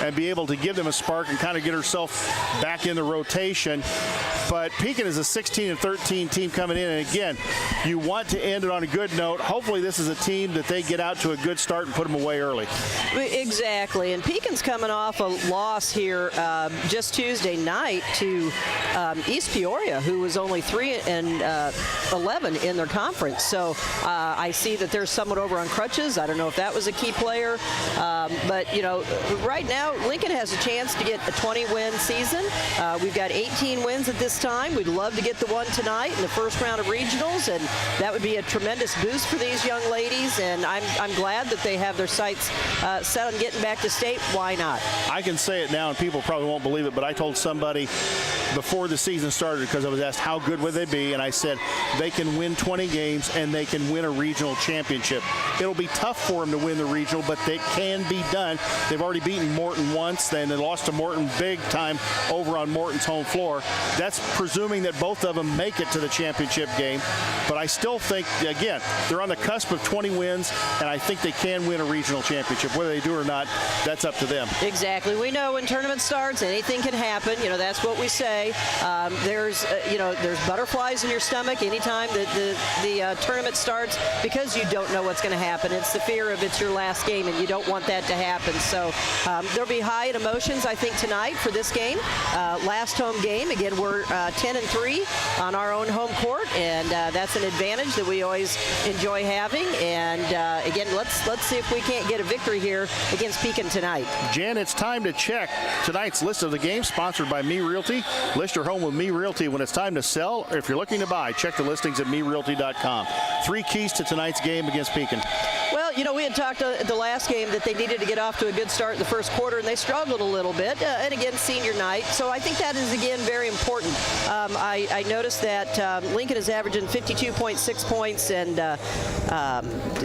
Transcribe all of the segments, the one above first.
and be able to give them a spark and kind of get herself back in the rotation. But Pekin is a 16-13 team coming in, and again, you want to end it on a good note. Hopefully this is a team that they get out to a good start and put them away early. Exactly, and Pekin's coming off a loss here just Tuesday night to East Peoria, who was only 3-11 in their conference. So I see that they're somewhat over on crutches. I don't know if that was a key player, but you know, right now Lincoln has a chance to get a 20-win season. We've got 18 wins at this time. We'd love to get the one tonight in the first round of regionals, and that would be a tremendous boost for these young ladies. And I'm glad that they have their sights set on getting back to state. Why not? I can say it now, and people probably won't believe it, but I told somebody before the season started, because I was asked how good would they be, and I said they can win 20 games and they can win a regional championship. It'll be tough for them to win the regional, but they can be done. They've already beaten Morton once, then they lost to Morton big time over on Morton's home floor. That's presuming that both of them make it to the championship game. But I still think, again, they're on the cusp of 20 wins, and I think they can win a regional championship. Whether they do or not, that's up to them. Exactly. We know when tournament starts, anything can happen. You know, that's what we say. There's butterflies in your stomach anytime that the tournament starts, because you don't know what's going to happen. It's the fear of it's your last game, and you don't want that to happen. So there'll be high in emotions, I think, tonight for this game. Last home game. Again, we're 10-3 on our own home court, and that's an advantage that we always enjoy having. And again, let's see if we can't get a victory here against Pekin tonight. Jen, it's time to check tonight's list of the games, sponsored by Me Realty. List your home with Me Realty when it's time to sell, or if you're looking to buy, check the listings at MeRealty.com. 3 keys to tonight's game against Pekin. Well, you know, we had talked at the last game that they needed to get off to a good start in the first quarter, and they struggled a little bit. And again, senior night. So I think that is, again, very important. I noticed that Lincoln is averaging 52.6 points and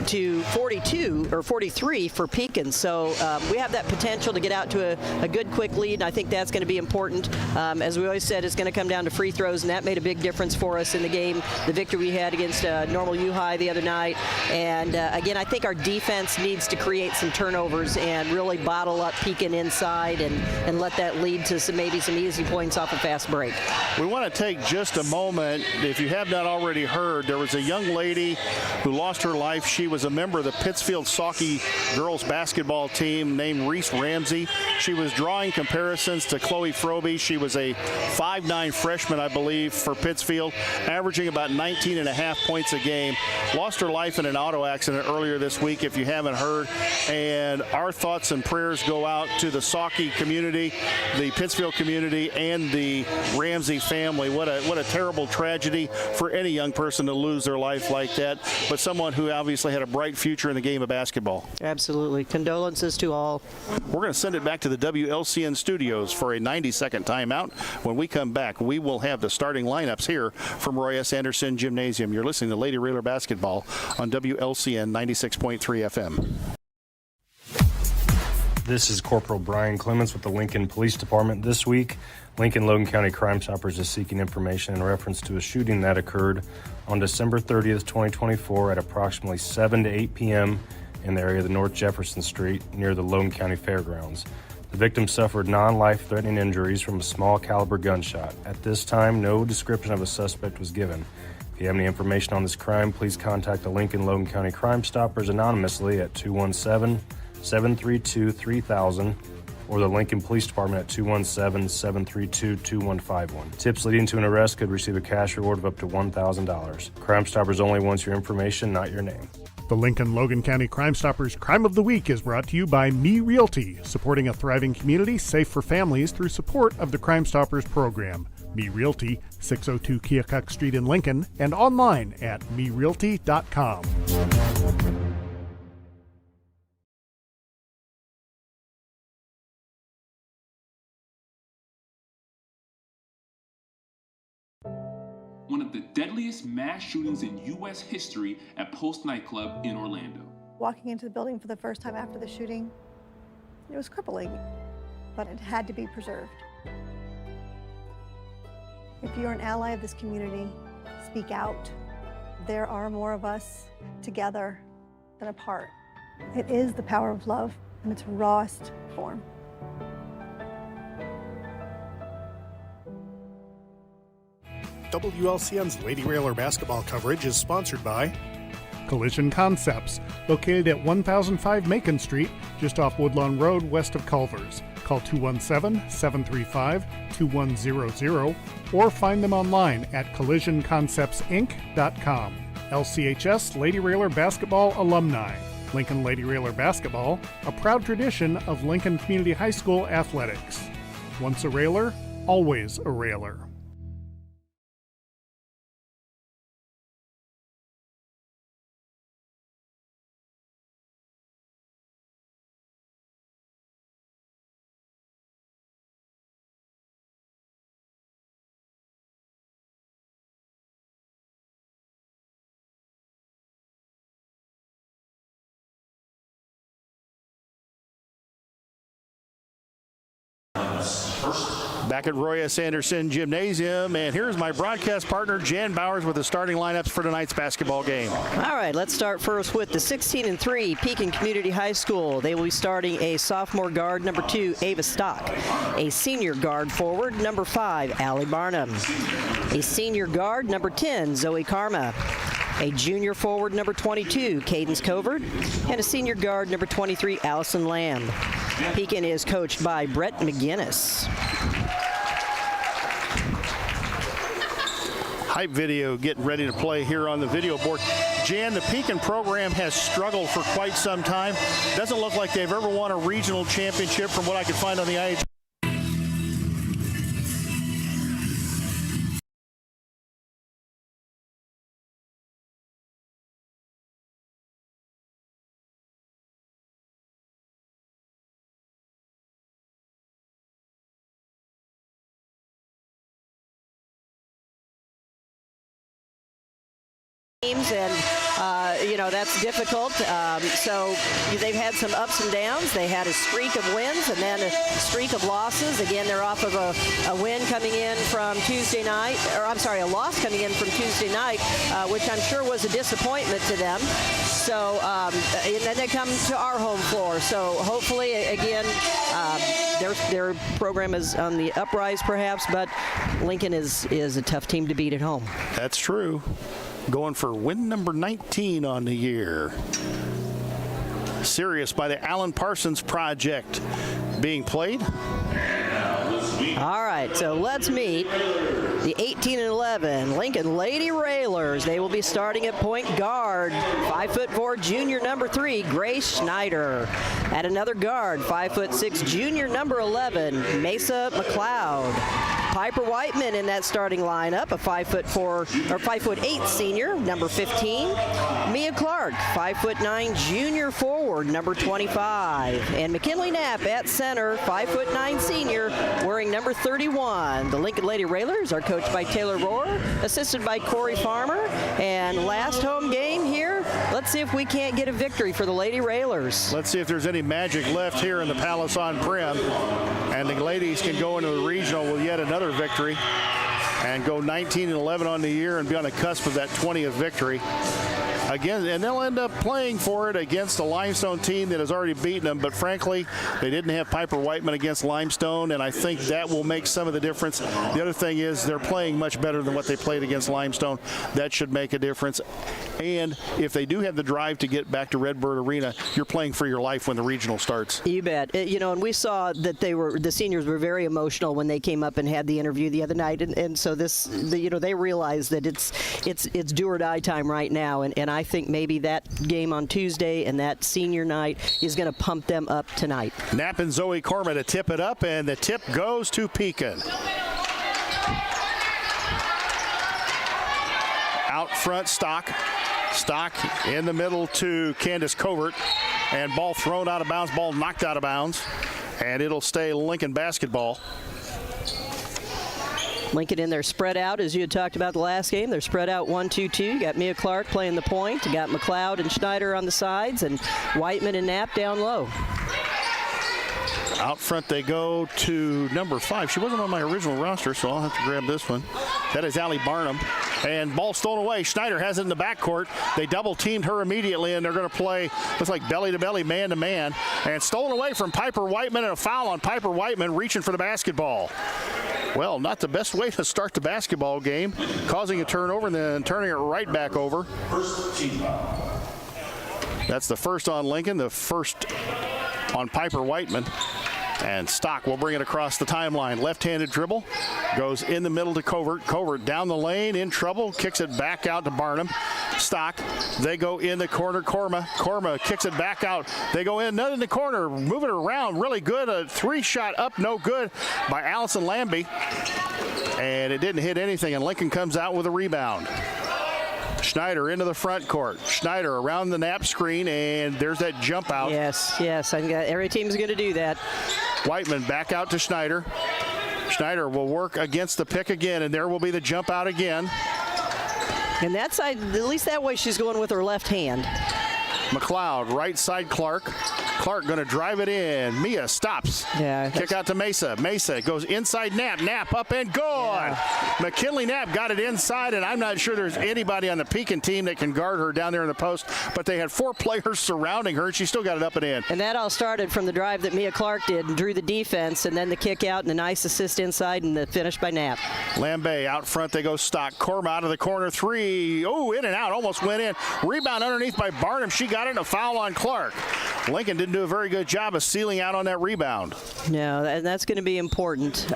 to 42 or 43 for Pekin. So we have that potential to get out to a good, quick lead, and I think that's going to be important. As we always said, it's going to come down to free throws, and that made a big difference for us in the game, the victory we had against Normal U High the other night. And again, I think our defense needs to create some turnovers and really bottle up Pekin inside and let that lead to maybe some easy points off a fast break. We want to take just a moment. If you have not already heard, there was a young lady who lost her life. She was a member of the Pittsfield Saucony girls basketball team named Reese Ramsey. She was drawing comparisons to Chloe Froby. She was a 5'9" freshman, I believe, for Pittsfield, averaging about 19.5 points a game. Lost her life in an auto accident earlier this week, if you haven't heard. And our thoughts and prayers go out to the Saucony community, the Pittsfield community, and the Ramsey family. What a terrible tragedy for any young person to lose their life like that, but someone who obviously had a bright future in the game of basketball. Absolutely. Condolences to all. We're going to send it back to the WLCN studios for a 90-second timeout. When we come back, we will have the starting lineups here from Roy S. Anderson Gymnasium. You're listening to Lady Railer Basketball on WLCN 96.3 FM. This is Corporal Brian Clements with the Lincoln Police Department. This week, Lincoln Logan County Crime Stoppers is seeking information in reference to a shooting that occurred on December 30th, 2024 at approximately 7 to 8 p.m. in the area of the North Jefferson Street near the Logan County Fairgrounds. The victim suffered non-life-threatening injuries from a small caliber gunshot. At this time, no description of a suspect was given. If you have any information on this crime, please contact the Lincoln Logan County Crime Stoppers anonymously at 217-732-3000 or the Lincoln Police Department at 217-732-2151. Tips leading to an arrest could receive a cash reward of up to $1,000. Crime Stoppers only wants your information, not your name. The Lincoln Logan County Crime Stoppers Crime of the Week is brought to you by Me Realty, supporting a thriving community safe for families through support of the Crime Stoppers program. Me Realty, 602 Keokuk Street in Lincoln, and online at MeRealty.com. One of the deadliest mass shootings in U.S. history at Post nightclub in Orlando. Walking into the building for the first time after the shooting, it was crippling, but it had to be preserved. If you're an ally of this community, speak out. There are more of us together than apart. It is the power of love in its rawest form. WLCN's Lady Railer basketball coverage is sponsored by Collision Concepts, located at 1005 Macon Street, just off Woodlawn Road, west of Culver's. Call 217-735-2100 or find them online at collisionconceptsinc.com. LCHS Lady Railer basketball alumni. Lincoln Lady Railer basketball, a proud tradition of Lincoln Community High School athletics. Once a railer, always a railer. Back at Roy S. Anderson Gymnasium, and here's my broadcast partner, Jan Bowers, with the starting lineups for tonight's basketball game. All right, let's start first with the 16-3 Pekin Community High School. They will be starting a sophomore guard, number 2, Ava Stock. A senior guard forward, number 5, Allie Barnum. A senior guard, number 10, Zoe Karma. A junior forward, number 22, Cadence Covert. And a senior guard, number 23, Allison Lamb. Pekin is coached by Brett McGinnis. Hype video getting ready to play here on the video board. Jan, the Pekin program has struggled for quite some time. Doesn't look like they've ever won a regional championship from what I could find on the IH. Teams, and that's difficult. So they've had some ups and downs. They had a streak of wins and then a streak of losses. Again, they're off of a win coming in from Tuesday night, or I'm sorry, a loss coming in from Tuesday night, which I'm sure was a disappointment to them. So and then they come to our home floor. So hopefully, again, their program is on the uprise, perhaps, but Lincoln is a tough team to beat at home. That's true. Going for win number 19 on the year. Sirius by the Alan Parsons Project being played. All right, so let's meet the 18-11 Lincoln Lady Railers. They will be starting at point guard, 5'4" junior number 3, Grace Schneider. At another guard, 5'6" junior number 11, Mesa McLeod. Piper Whiteman in that starting lineup, a 5'8" senior, number 15. Mia Clark, 5'9" junior forward, number 25. And McKinley Knapp at center, 5'9" senior, wearing number 31. The Lincoln Lady Railers are coached by Taylor Rohr, assisted by Corey Farmer. And last home game here, let's see if we can't get a victory for the Lady Railers. Let's see if there's any magic left here in the Palace on Prim. And the ladies can go into the regional with yet another victory and go 19-11 on the year and be on the cusp of that 20th victory. Again, and they'll end up playing for it against a Limestone team that has already beaten them. But frankly, they didn't have Piper Whiteman against Limestone, and I think that will make some of the difference. The other thing is they're playing much better than what they played against Limestone. That should make a difference. And if they do have the drive to get back to Redbird Arena, you're playing for your life when the regional starts. You bet. And we saw that the seniors were very emotional when they came up and had the interview the other night, and so they realize that it's do or die time right now, and I think maybe that game on Tuesday and that senior night is going to pump them up tonight. Knapp and Zoe Corma to tip it up, and the tip goes to Pekin. Out front, Stock in the middle to Candace Covert, and ball thrown out of bounds, ball knocked out of bounds, and it'll stay Lincoln basketball. Lincoln in there spread out, as you had talked about the last game. They're spread out 1-2-2. You got Mia Clark playing the point. You got McLeod and Schneider on the sides, and Whiteman and Knapp down low. Out front they go to number 5. She wasn't on my original roster, so I'll have to grab this one. That is Allie Barnum. and ball stolen away. Schneider has it in the backcourt. They double-teamed her immediately, and they're going to play, looks like belly-to-belly, man-to-man. And stolen away from Piper Whiteman, and a foul on Piper Whiteman reaching for the basketball. Well, not the best way to start the basketball game, causing a turnover and then turning it right back over. That's the first on Lincoln, the first on Piper Whiteman. And Stock will bring it across the timeline. Left-handed dribble, goes in the middle to Covert. Covert down the lane, in trouble, kicks it back out to Barnum. Stock, they go in the corner. Korma kicks it back out. They go in, none in the corner, moving it around really good. A three-shot up, no good by Allison Lambie. And it didn't hit anything, and Lincoln comes out with a rebound. Schneider into the front court. Schneider around the nap screen, and there's that jump out. Yes, every team's going to do that. Whiteman back out to Schneider. Schneider will work against the pick again, and there will be the jump out again. And that side, at least that way she's going with her left hand. McLeod, right side Clark. Clark going to drive it in. Mia stops. Yeah. Kick out to Mesa. Mesa goes inside Knapp. Knapp up and gone. Yeah. McKinley Knapp got it inside, and I'm not sure there's anybody on the Pekin team that can guard her down there in the post, but they had 4 players surrounding her, and she still got it up and in. And that all started from the drive that Mia Clark did and drew the defense, and then the kick out and a nice assist inside and the finish by Knapp. Lambay out front. They go Stock. Korma out of the corner. 3. Oh, in and out. Almost went in. Rebound underneath by Barnum. She got it, and a foul on Clark. Lincoln didn't do a very good job of sealing out on that rebound. No, and that's going to be important.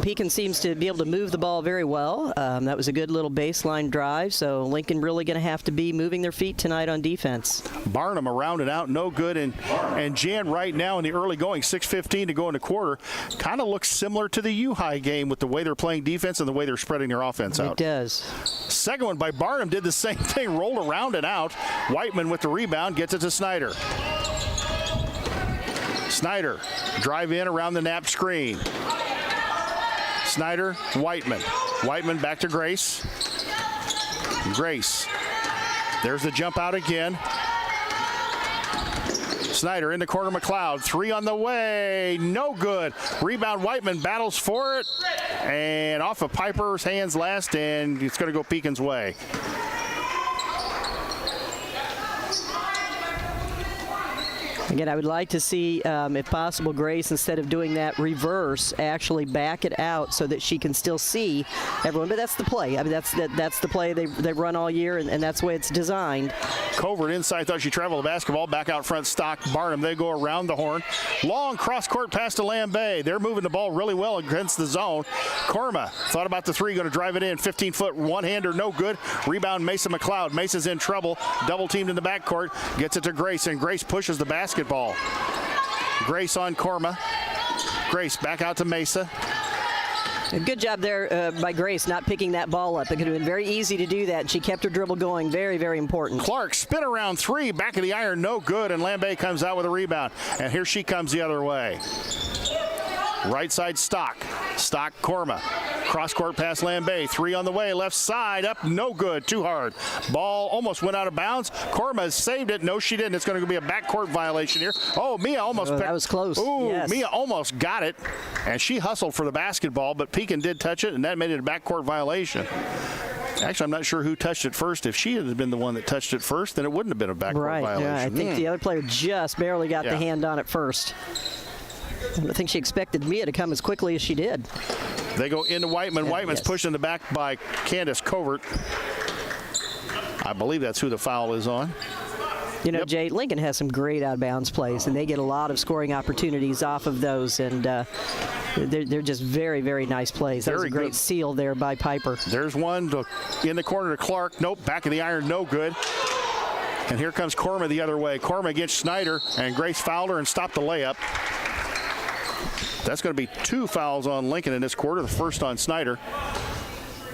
Pekin seems to be able to move the ball very well. That was a good little baseline drive, so Lincoln really going to have to be moving their feet tonight on defense. Barnum around and out, no good. And Jan right now in the early going, 6:15 to go in the quarter, kind of looks similar to the U-High game with the way they're playing defense and the way they're spreading their offense out. It does. Second one by Barnum did the same thing, rolled around and out. Whiteman with the rebound, gets it to Snyder. Snyder, drive in around the Knapp screen. Snyder, Whiteman. Whiteman back to Grace. Grace. There's the jump out again. Snyder in the corner, McLeod. 3 on the way. No good. Rebound, Whiteman battles for it. And off of Piper's hands last, and it's going to go Pekin's way. Again, I would like to see, if possible, Grace, instead of doing that reverse, actually back it out so that she can still see everyone. But that's the play. I mean, that's the play they run all year, and that's the way it's designed. Covert inside, thought she traveled the basketball. Back out front, Stock, Barnum. They go around the horn. Long cross-court pass to Lambay. They're moving the ball really well against the zone. Korma thought about the 3, going to drive it in. 15-foot one-hander, no good. Rebound, Mesa McLeod. Mesa's in trouble. Double-teamed in the backcourt. Gets it to Grace, and Grace pushes the basketball. Grace on Korma. Grace back out to Mesa. A good job there by Grace not picking that ball up. It could have been very easy to do that. She kept her dribble going. Very, very important. Clark spin around 3, back of the iron, no good, and Lambay comes out with a rebound. And here she comes the other way. Right side Stock. Stock, Korma. Cross-court pass Lambay. 3 on the way. Left side up. No good. Too hard. Ball almost went out of bounds. Korma saved it. No, she didn't. It's going to be a backcourt violation here. Oh, Mia almost picked. That was close. Ooh, yes. Mia almost got it. And she hustled for the basketball, but Pekin did touch it, and that made it a backcourt violation. Actually, I'm not sure who touched it first. If she had been the one that touched it first, then it wouldn't have been a backcourt violation. Yeah, I think the other player just barely got the hand on it first. I think she expected Mia to come as quickly as she did. They go into Whiteman. Whiteman's pushed in the back by Candace Covert. I believe that's who the foul is on. You know, Jay, Lincoln has some great out-of-bounds plays, and they get a lot of scoring opportunities off of those, and they're just very, very nice plays. That was a great seal there by Piper. There's one in the corner to Clark. Nope, back of the iron, no good. And here comes Korma the other way. Korma against Schneider, and Grace fouled her and stopped the layup. That's going to be 2 fouls on Lincoln in this quarter, the first on Snyder.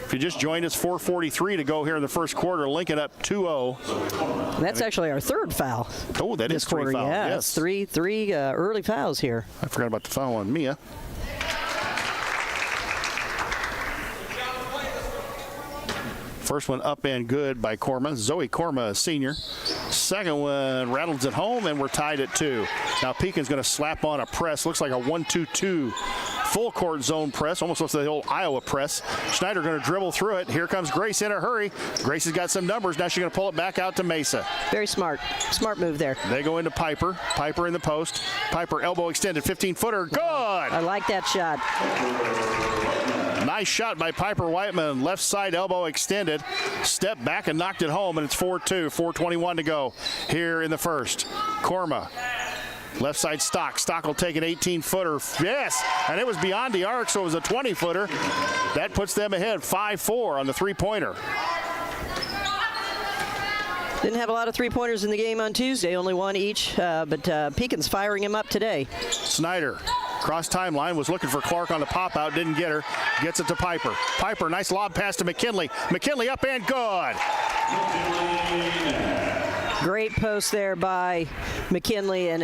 If you just joined us, 4:43 to go here in the first quarter. Lincoln up 2-0. That's actually our 3rd foul. Oh, that is 3 quarter, fouls. Yeah, yes. It's three early fouls here. I forgot about the foul on Mia. First one up and good by Korma. Zoe Korma, a senior. Second one rattles it home, and we're tied at 2. Now Pekin's going to slap on a press. Looks like a 1-2-2 full court zone press, almost looks like the old Iowa press. Schneider going to dribble through it. Here comes Grace in a hurry. Grace has got some numbers. Now she's going to pull it back out to Mesa. Very smart. Smart move there. They go into Piper. Piper in the post. Piper elbow extended, 15-footer. Good! I like that shot. Nice shot by Piper Whiteman. Left side elbow extended. Step back and knocked it home, and it's 4-2. 4:21 to go here in the first. Korma. Left side Stock. Stock will take an 18-footer. Yes, and it was beyond the arc, so it was a 20-footer. That puts them ahead 5-4 on the three-pointer. Didn't have a lot of three-pointers in the game on Tuesday, only one each, but Pekin's firing him up today. Snyder, cross timeline, was looking for Clark on the pop-out, didn't get her. Gets it to Piper. Piper, nice lob pass to McKinley. McKinley up and good. Great post there by McKinley, and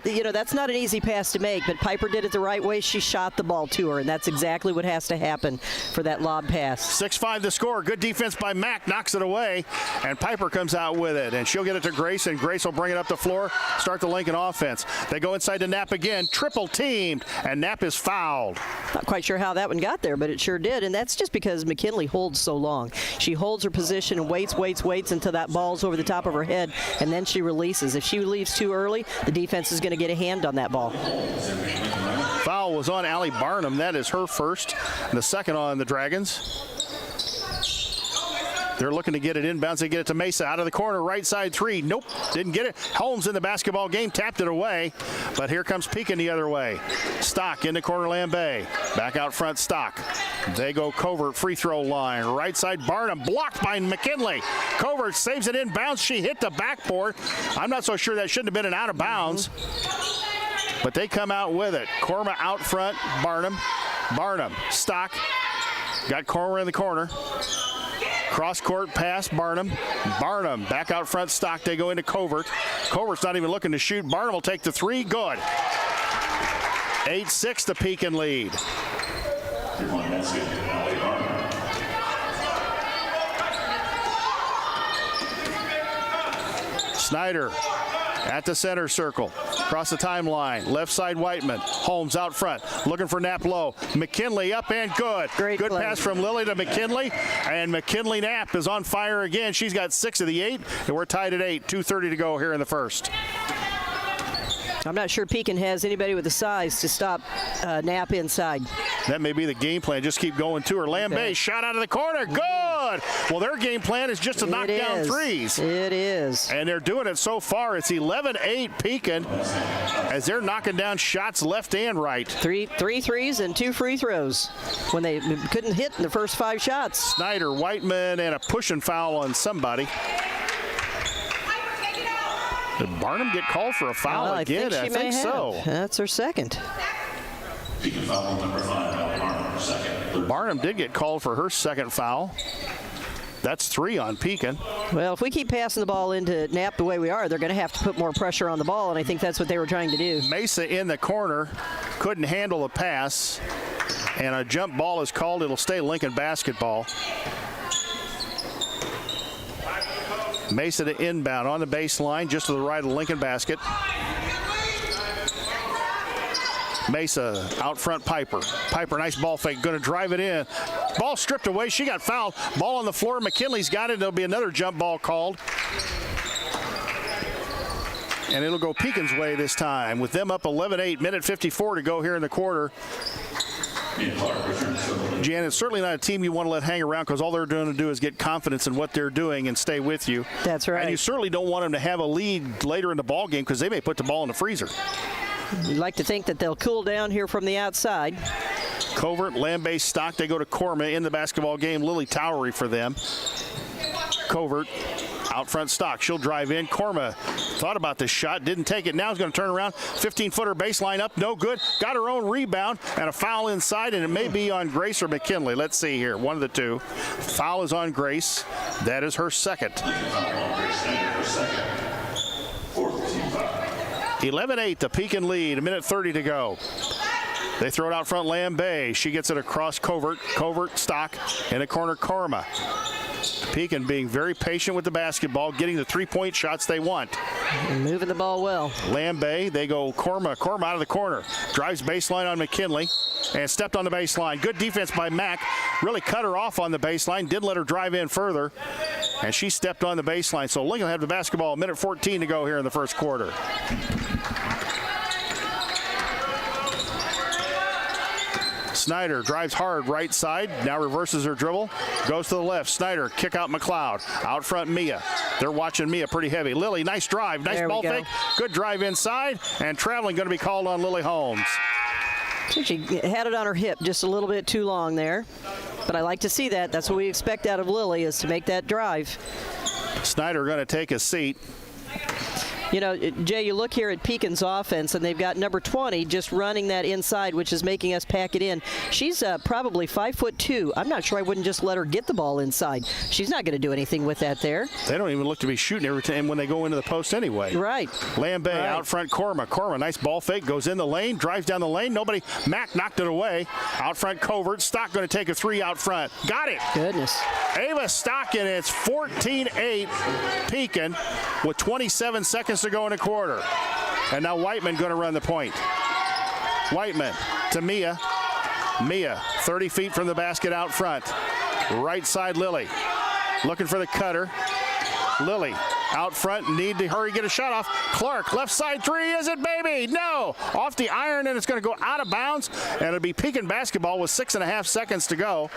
you know, that's not an easy pass to make, but Piper did it the right way. She shot the ball to her, and that's exactly what has to happen for that lob pass. 6-5 the score. Good defense by Mack, knocks it away, and Piper comes out with it, and she'll get it to Grace, and Grace will bring it up the floor, start the Lincoln offense. They go inside to Knapp again, triple teamed, and Knapp is fouled. Not quite sure how that one got there, but it sure did, and that's just because McKinley holds so long. She holds her position and waits until that ball's over the top of her head, and then she releases. If she leaves too early, the defense is going to get a hand on that ball. Foul was on Allie Barnum. That is her first, and the second on the Dragons. They're looking to get it inbounds. They get it to Mesa out of the corner, right side three. Nope, didn't get it. Holmes in the basketball game, tapped it away, but here comes Pekin the other way. Stock in the corner, Lambay. Back out front, Stock. They go Covert, free throw line. Right side, Barnum, blocked by McKinley. Covert saves it inbounds. She hit the backboard. I'm not so sure that shouldn't have been an out of bounds, but they come out with it. Korma out front, Barnum. Barnum, Stock. Got Korma in the corner. Cross-court pass, Barnum. Barnum back out front, Stock. They go into Covert. Covert's not even looking to shoot. Barnum will take the three. Good. 8-6 the Pekin lead. Snyder at the center circle. Across the timeline. Left side, Whiteman. Holmes out front. Looking for Knapp low. McKinley up and good. Great good play. Pass from Lilly to McKinley. And McKinley Knapp is on fire again. She's got 6 of the 8. And we're tied at 8. 2:30 to go here in the first. I'm not sure Pekin has anybody with the size to stop Knapp inside. That may be the game plan. Just keep going to her. Lambay shot out of the corner. Good. Well, their game plan is just to knock down threes. It is. And they're doing it so far. It's 11-8 Pekin as they're knocking down shots left and right. Three threes and 2 free throws when they couldn't hit in the first 5 shots. Snyder, Whiteman, and a pushing foul on somebody. Did Barnum get called for a foul again? I think so. That's her second. Barnum did get called for her second foul. That's 3 on Pekin. Well, if we keep passing the ball into Knapp the way we are, they're going to have to put more pressure on the ball, and I think that's what they were trying to do. Mesa in the corner, couldn't handle the pass, and a jump ball is called. It'll stay Lincoln basketball. Mesa to inbound on the baseline, just to the right of the Lincoln basket. Mesa out front, Piper. Piper, nice ball fake, going to drive it in. Ball stripped away, she got fouled. Ball on the floor, McKinley's got it. There'll be another jump ball called. And it'll go Pekin's way this time, with them up 11-8, minute 54 to go here in the quarter. Jan, it's certainly not a team you want to let hang around because all they're going to do is get confidence in what they're doing and stay with you. That's right. And you certainly don't want them to have a lead later in the ball game because they may put the ball in the freezer. You'd like to think that they'll cool down here from the outside. Covert, Lambay, Stock, they go to Korma in the basketball game. Lily Towery for them. Covert, out front, Stock. She'll drive in. Korma thought about this shot, didn't take it. Now he's going to turn around. 15-footer baseline up, no good. Got her own rebound and a foul inside, and it may be on Grace or McKinley. Let's see here. One of the two. Foul is on Grace. That is her second. 11-8, the Pekin lead. A minute 30 to go. They throw it out front, Lambay. She gets it across Covert. Covert, Stock, in a corner, Korma. Pekin being very patient with the basketball, getting the three-point shots they want. And moving the ball well. Lambe, they go Korma out of the corner. Drives baseline on McKinley and stepped on the baseline. Good defense by Mack. Really cut her off on the baseline. Didn't let her drive in further. And she stepped on the baseline. So Lincoln will have the basketball. A minute 14 to go here in the first quarter. Snyder drives hard right side, now reverses her dribble, goes to the left. Snyder, kick out McLeod. Out front, Mia. They're watching Mia pretty heavy. Lily, nice drive, nice ball fake. Good drive inside, and traveling going to be called on Lily Holmes. So she had it on her hip just a little bit too long there. But I like to see that. That's what we expect out of Lily, is to make that drive. Snyder going to take a seat. You know, Jay, you look here at Pekin's offense, and they've got number 20 just running that inside, which is making us pack it in. She's probably 5'2". I'm not sure I wouldn't just let her get the ball inside. She's not going to do anything with that there. They don't even look to be shooting every time when they go into the post anyway. Right. Lambe out front, Korma, nice ball fake, goes in the lane, drives down the lane. Nobody. Mack knocked it away. Out front, Covert. Stock going to take a three out front. Got it. Goodness. Ava Stock, and it's 14-8 Pekin with 27 seconds to go in a quarter. And now Whiteman going to run the point. Whiteman to Mia. Mia, 30 feet from the basket out front. Right side, Lily. Looking for the cutter. Lily out front, need to hurry, get a shot off. Clark, left side three, is it, baby? No! Off the iron, and it's going to go out of bounds, and it'll be Pekin basketball with 6.5 seconds to go.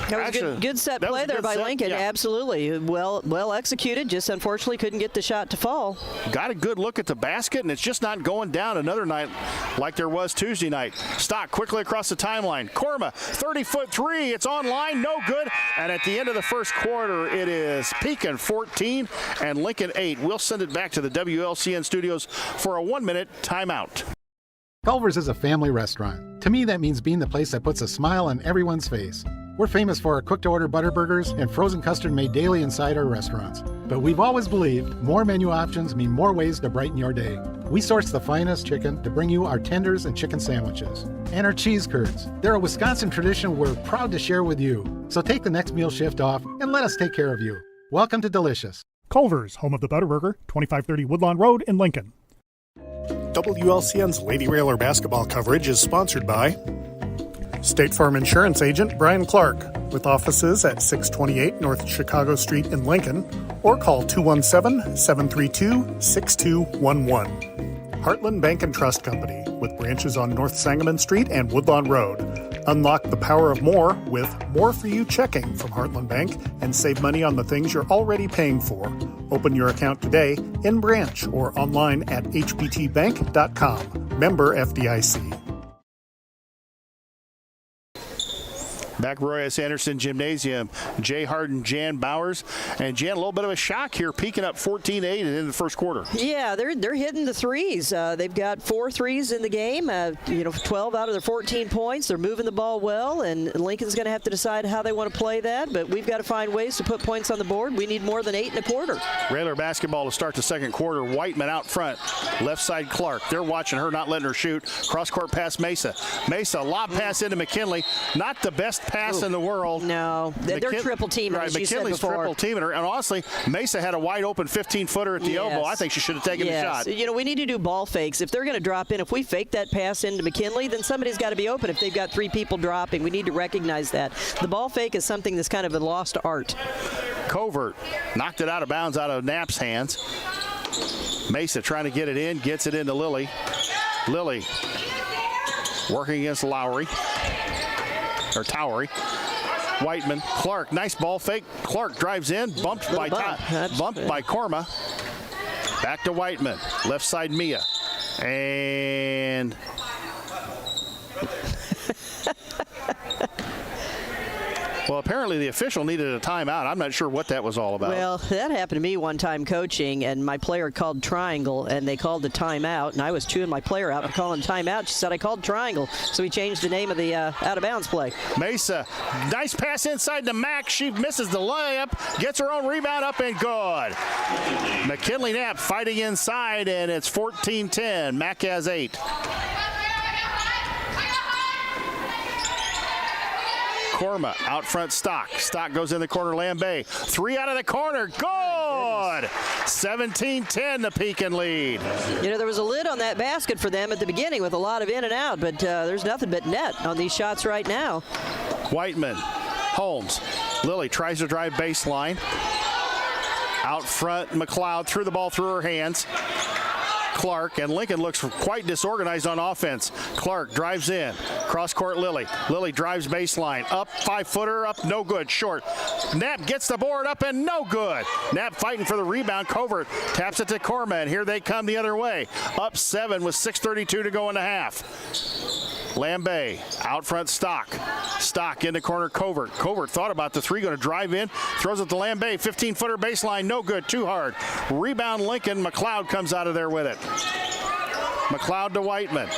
That was a good set play there by Lincoln. Yeah. Absolutely. Well executed. Just unfortunately couldn't get the shot to fall. Got a good look at the basket, and it's just not going down another night like there was Tuesday night. Stock quickly across the timeline. Korma, 30-foot three. It's online, no good. And at the end of the first quarter, it is Pekin 14 and Lincoln 8. We'll send it back to the WLCN studios for a 1-minute timeout. Culver's is a family restaurant. To me, that means being the place that puts a smile on everyone's face. We're famous for our cooked-to-order butter burgers and frozen custard made daily inside our restaurants. But we've always believed more menu options mean more ways to brighten your day. We source the finest chicken to bring you our tenders and chicken sandwiches. And our cheese curds. They're a Wisconsin tradition we're proud to share with you. So take the next meal shift off and let us take care of you. Welcome to Delicious. Culver's, home of the Butterburger, 2530 Woodlawn Road in Lincoln. WLCN's Lady Railer basketball coverage is sponsored by State Farm Insurance Agent Brian Clark, with offices at 628 North Chicago Street in Lincoln, or call 217-732-6211. Heartland Bank and Trust Company, with branches on North Sangamon Street and Woodlawn Road. Unlock the power of more with More For You checking from Heartland Bank and save money on the things you're already paying for. Open your account today in branch or online at hbtbank.com. Member FDIC. Back Roy S. Anderson Gymnasium, Jay Harden, Jan Bowers. And Jan, a little bit of a shock here, Pekin up 14-8 in the first quarter. Yeah, they're hitting the threes. They've got 4 threes in the game, 12 out of their 14 points. They're moving the ball well, and Lincoln's going to have to decide how they want to play that, but we've got to find ways to put points on the board. We need more than 8 1/4. Railer basketball to start the second quarter. Whiteman out front, left side Clark. They're watching her, not letting her shoot. Cross-court pass Mesa. Mesa, lob pass into McKinley. Not the best pass in the world. No, they're triple teaming, as you said McKinley's before. triple teaming her, and honestly, Mesa had a wide open 15-footer at the elbow. I think she should have taken the shot. We need to do ball fakes. If they're going to drop in, if we fake that pass into McKinley, then somebody's got to be open. If they've got 3 people dropping, we need to recognize that. The ball fake is something that's kind of a lost art. Covert knocked it out of bounds out of Knapp's hands. Mesa trying to get it in, gets it into Lily. Lily working against Towery. Whiteman, Clark, nice ball fake. Clark drives in, bumped by Korma. Back to Whiteman, left side Mia, and well, apparently the official needed a timeout. I'm not sure what that was all about. Well, that happened to me one time coaching, and my player called triangle, and they called the timeout, and I was chewing my player out and calling timeout. She said I called triangle, so we changed the name of the out-of-bounds play. Mesa, nice pass inside to Mack. She misses the layup, gets her own rebound up and good. McKinley Knapp fighting inside, and it's 14-10. Mack has 8. Korma out front, Stock. Stock goes in the corner, Lambay. 3 out of the corner, good! 17-10, the Pekin lead. You know, there was a lid on that basket for them at the beginning with a lot of in and out, but there's nothing but net on these shots right now. Whiteman, Holmes. Lily tries to drive baseline. Out front, McLeod threw the ball through her hands. Clark, and Lincoln looks quite disorganized on offense. Clark drives in. Cross court, Lily. Lily drives baseline. Up, 5-footer, up, no good, short. Knapp gets the board up and no good. Knapp fighting for the rebound. Covert taps it to Korma, and here they come the other way. Up 7 with 6:32 to go in the half. Lambay, out front, Stock. Stock in the corner, Covert. Covert thought about the 3, going to drive in, throws it to Lambay, 15-footer baseline, no good, too hard. Rebound, Lincoln. McLeod comes out of there with it. McLeod to Whiteman.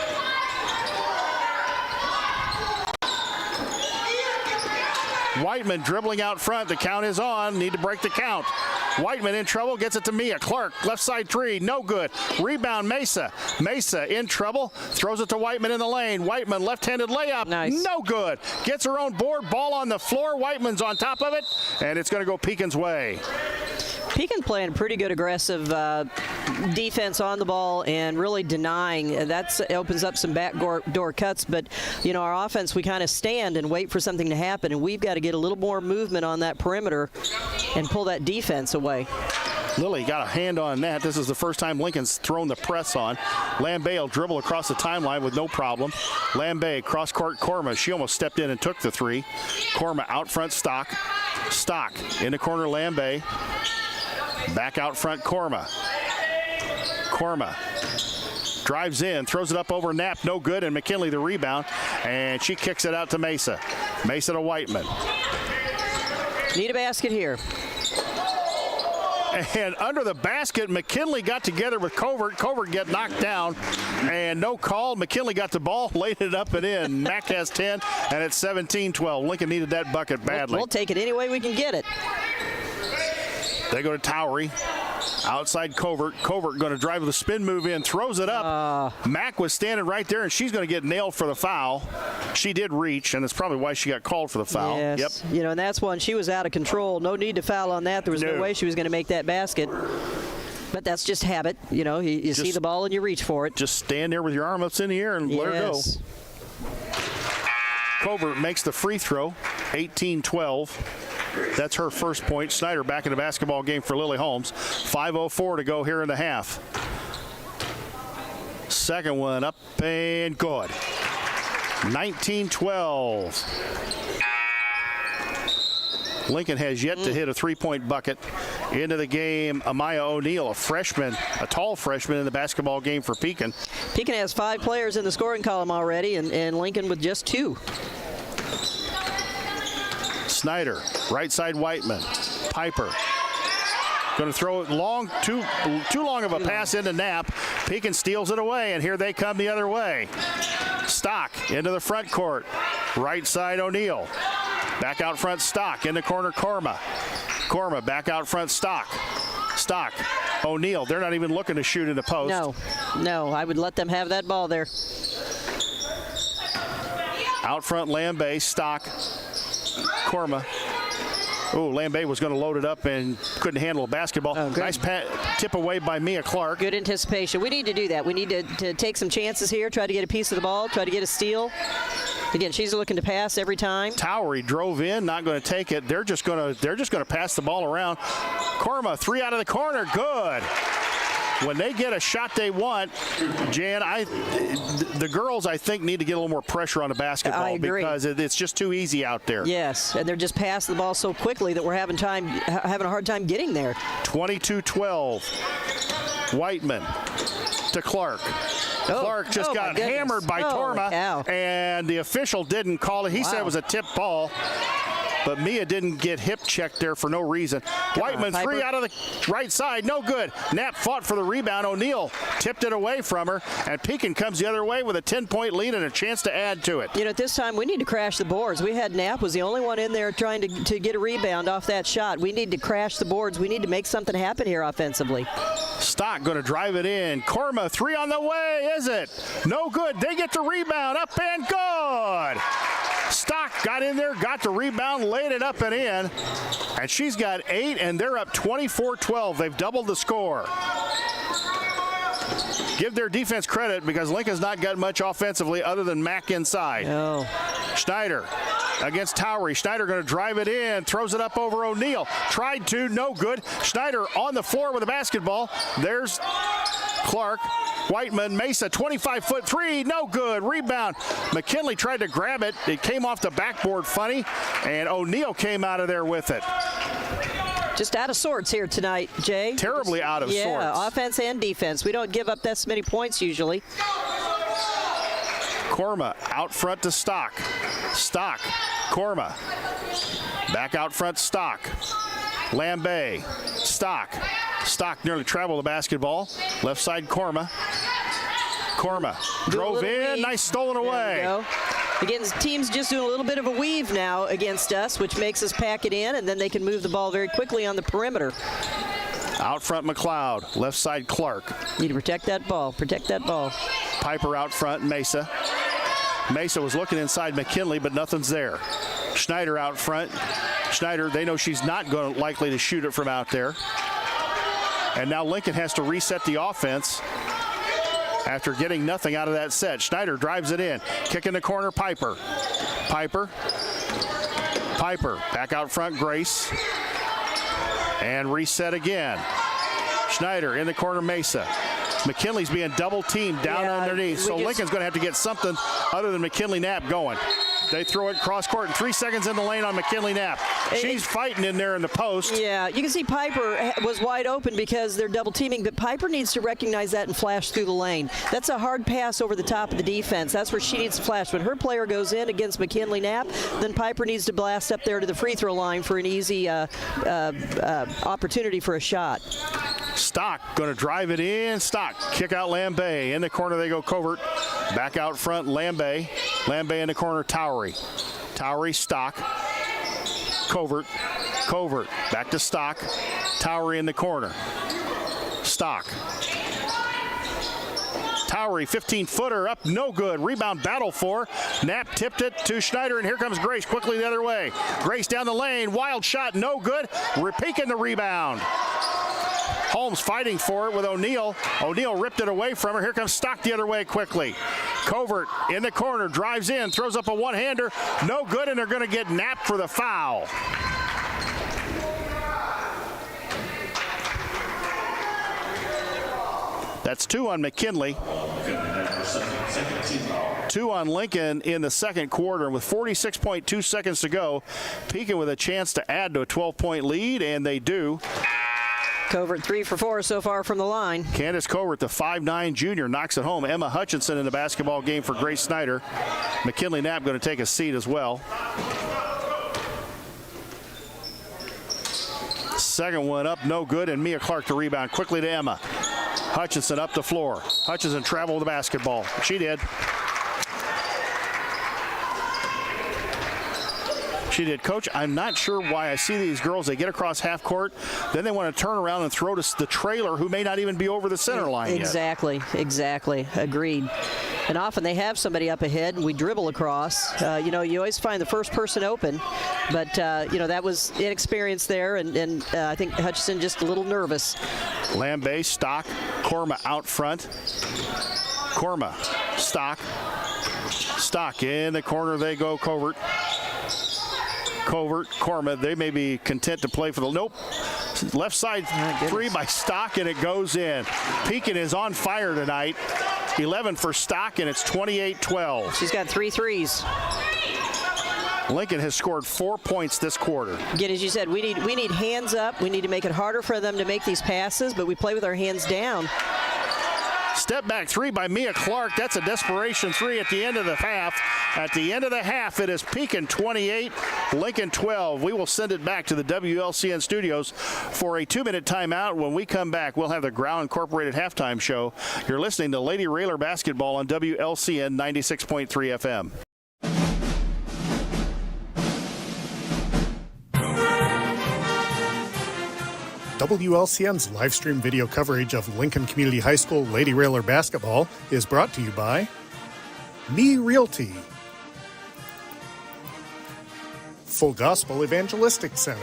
Whiteman dribbling out front. The count is on. Need to break the count. Whiteman in trouble. Gets it to Mia. Clark, left side 3. No good. Rebound, Mesa. Mesa in trouble. Throws it to Whiteman in the lane. Whiteman left-handed layup. Nice. No good. Gets her own board. Ball on the floor. Whiteman's on top of it. And it's going to go Pekin's way. Pekin playing pretty good aggressive defense on the ball and really denying. That opens up some backdoor cuts, but you know, our offense, we kind of stand and wait for something to happen, and we've got to get a little more movement on that perimeter and pull that defense away. Lily got a hand on that. This is the first time Lincoln's thrown the press on. Lambay will dribble across the timeline with no problem. Lambay, cross-court, Korma. She almost stepped in and took the 3. Korma out front, Stock. Stock in the corner, Lambay. Back out front, Korma. Korma drives in, throws it up over Knapp, no good, and McKinley the rebound, and she kicks it out to Mesa. Mesa to Whiteman. Need a basket here. And under the basket, McKinley got together with Covert. Covert get knocked down, and no call. McKinley got the ball, laid it up and in. Mack has 10, and it's 17-12. Lincoln needed that bucket badly. We'll take it any way we can get it. They go to Towery. Outside Covert. Covert going to drive with a spin move in, throws it up. Mack was standing right there, and she's going to get nailed for the foul. She did reach, and that's probably why she got called for the foul. Yes. Yep. You know, and that's one. She was out of control. No need to foul on that. There was no way she was going to make that basket. But that's just habit. You know, you see the ball and you reach for it. Just stand there with your arm up in the air and let her go. Covert makes the free throw, 18-12. That's her first point. Snyder back in the basketball game for Lily Holmes. 5:04 to go here in the half. Second one up and good. 19-12. Lincoln has yet to hit a three-point bucket. Into the game, Amaya O'Neal, a freshman, a tall freshman in the basketball game for Pekin. Pekin has 5 players in the scoring column already, and Lincoln with just 2. Snyder, right side Whiteman. Piper going to throw it long, too long of a pass into Knapp. Pekin steals it away, and here they come the other way. Stock into the front court. Right side O'Neal. Back out front, Stock. In the corner, Korma. Korma back out front, Stock. Stock. O'Neal, they're not even looking to shoot in the post. No, I would let them have that ball there. Out front, Lambay, Stock. Korma. Oh, Lambay was going to load it up and couldn't handle a basketball. Nice tip away by Mia Clark. Good anticipation. We need to do that. We need to take some chances here, try to get a piece of the ball, try to get a steal. Again, she's looking to pass every time. Towery drove in, not going to take it. They're just going to pass the ball around. Korma, 3 out of the corner, good. When they get a shot they want, Jan, the girls, I think, need to get a little more pressure on the basketball because it's just too easy out there. Yes, and they're just passing the ball so quickly that we're having a hard time getting there. 22-12. Whiteman to Clark. Clark just got hammered by Torma, and the official didn't call it. He said it was a tip ball. But Mia didn't get hip checked there for no reason. Whiteman, 3 out of the right side, no good. Knapp fought for the rebound. O'Neal tipped it away from her, and Pekin comes the other way with a 10-point lead and a chance to add to it. You know, at this time, we need to crash the boards. We had Knapp was the only one in there trying to get a rebound off that shot. We need to crash the boards. We need to make something happen here offensively. Stock going to drive it in. Korma, 3 on the way, is it? No good. They get the rebound, up and good. Stock got in there, got the rebound, laid it up and in. And she's got 8, and they're up 24-12. They've doubled the score. Give their defense credit because Lincoln's not got much offensively other than Mack inside. No. Schneider against Towery. Schneider going to drive it in, throws it up over O'Neal. Tried to, no good. Schneider on the floor with a basketball. There's Clark. Whiteman, Mesa, 25-foot three, no good. Rebound. McKinley tried to grab it. It came off the backboard funny, and O'Neal came out of there with it. Just out of sorts here tonight, Jay. Terribly out of sorts. Yeah, offense and defense. We don't give up that many points usually. Korma out front to Stock. Stock, Korma. Back out front, Stock. Lambay, Stock. Stock nearly traveled the basketball. Left side, Korma. Korma drove in, nice stolen away. Again, teams just doing a little bit of a weave now against us, which makes us pack it in, and then they can move the ball very quickly on the perimeter. Out front, McLeod. Left side, Clark. Need to protect that ball. Protect that ball. Piper out front, Mesa. Mesa was looking inside McKinley, but nothing's there. Schneider out front. Schneider, they know she's not likely to shoot it from out there. And now Lincoln has to reset the offense after getting nothing out of that set. Schneider drives it in. Kick in the corner, Piper. Piper. Back out front, Grace. And reset again. Schneider in the corner, Mesa. McKinley's being double teamed down underneath, so Lincoln's going to have to get something other than McKinley Knapp going. They throw it cross court, and 3 seconds in the lane on McKinley Knapp. She's fighting in there in the post. Yeah, you can see Piper was wide open because they're double teaming, but Piper needs to recognize that and flash through the lane. That's a hard pass over the top of the defense. That's where she needs to flash. When her player goes in against McKinley Knapp, then Piper needs to blast up there to the free throw line for an easy opportunity for a shot. Stock going to drive it in. Stock kick out Lambay. In the corner they go, Covert. Back out front, Lambay. Lambay in the corner, Towery. Towery, Stock. Covert. Back to Stock. Towery in the corner. Stock. Towery, 15-footer up, no good. Rebound battle for. Knapp tipped it to Schneider, and here comes Grace quickly the other way. Grace down the lane, wild shot, no good. Pekin the rebound. Holmes fighting for it with O'Neal. O'Neal ripped it away from her. Here comes Stock the other way quickly. Covert in the corner, drives in, throws up a one-hander. No good, and they're going to get Knapp for the foul. That's 2 on McKinley. 2 on Lincoln in the second quarter. With 46.2 seconds to go, Pekin with a chance to add to a 12-point lead, and they do. Covert 3 for 4 so far from the line. Candace Covert, the 5'9 junior, knocks it home. Emma Hutchinson in the basketball game for Grace Snyder. McKinley Knapp going to take a seat as well. Second one up, no good, and Mia Clark to rebound. Quickly to Emma. Hutchinson up the floor. Hutchinson traveled with the basketball. She did. She did. Coach, I'm not sure why I see these girls. They get across half court, then they want to turn around and throw to the trailer who may not even be over the center line yet. Exactly. Agreed. And often they have somebody up ahead, and we dribble across. You always find the first person open, but that was inexperience there, and I think Hutchinson just a little nervous. Lambay, Stock, Korma out front. Korma, Stock in the corner. They go, Covert, Korma, they may be content to play for the, nope. Left side three by Stock, and it goes in. Pekin is on fire tonight. 11 for Stock, and it's 28-12. She's got 3 threes. Lincoln has scored 4 points this quarter. Again, as you said, we need hands up. We need to make it harder for them to make these passes, but we play with our hands down. Step back three by Mia Clark. That's a desperation three at the end of the half. At the end of the half, it is Pekin 28, Lincoln 12. We will send it back to the WLCN studios for a 2-minute timeout. When we come back, we'll have the Growl Incorporated halftime show. You're listening to Lady Railer basketball on WLCN 96.3 FM. WLCN's live stream video coverage of Lincoln Community High School Lady Railer basketball is brought to you by Me Realty. Full Gospel Evangelistic Center,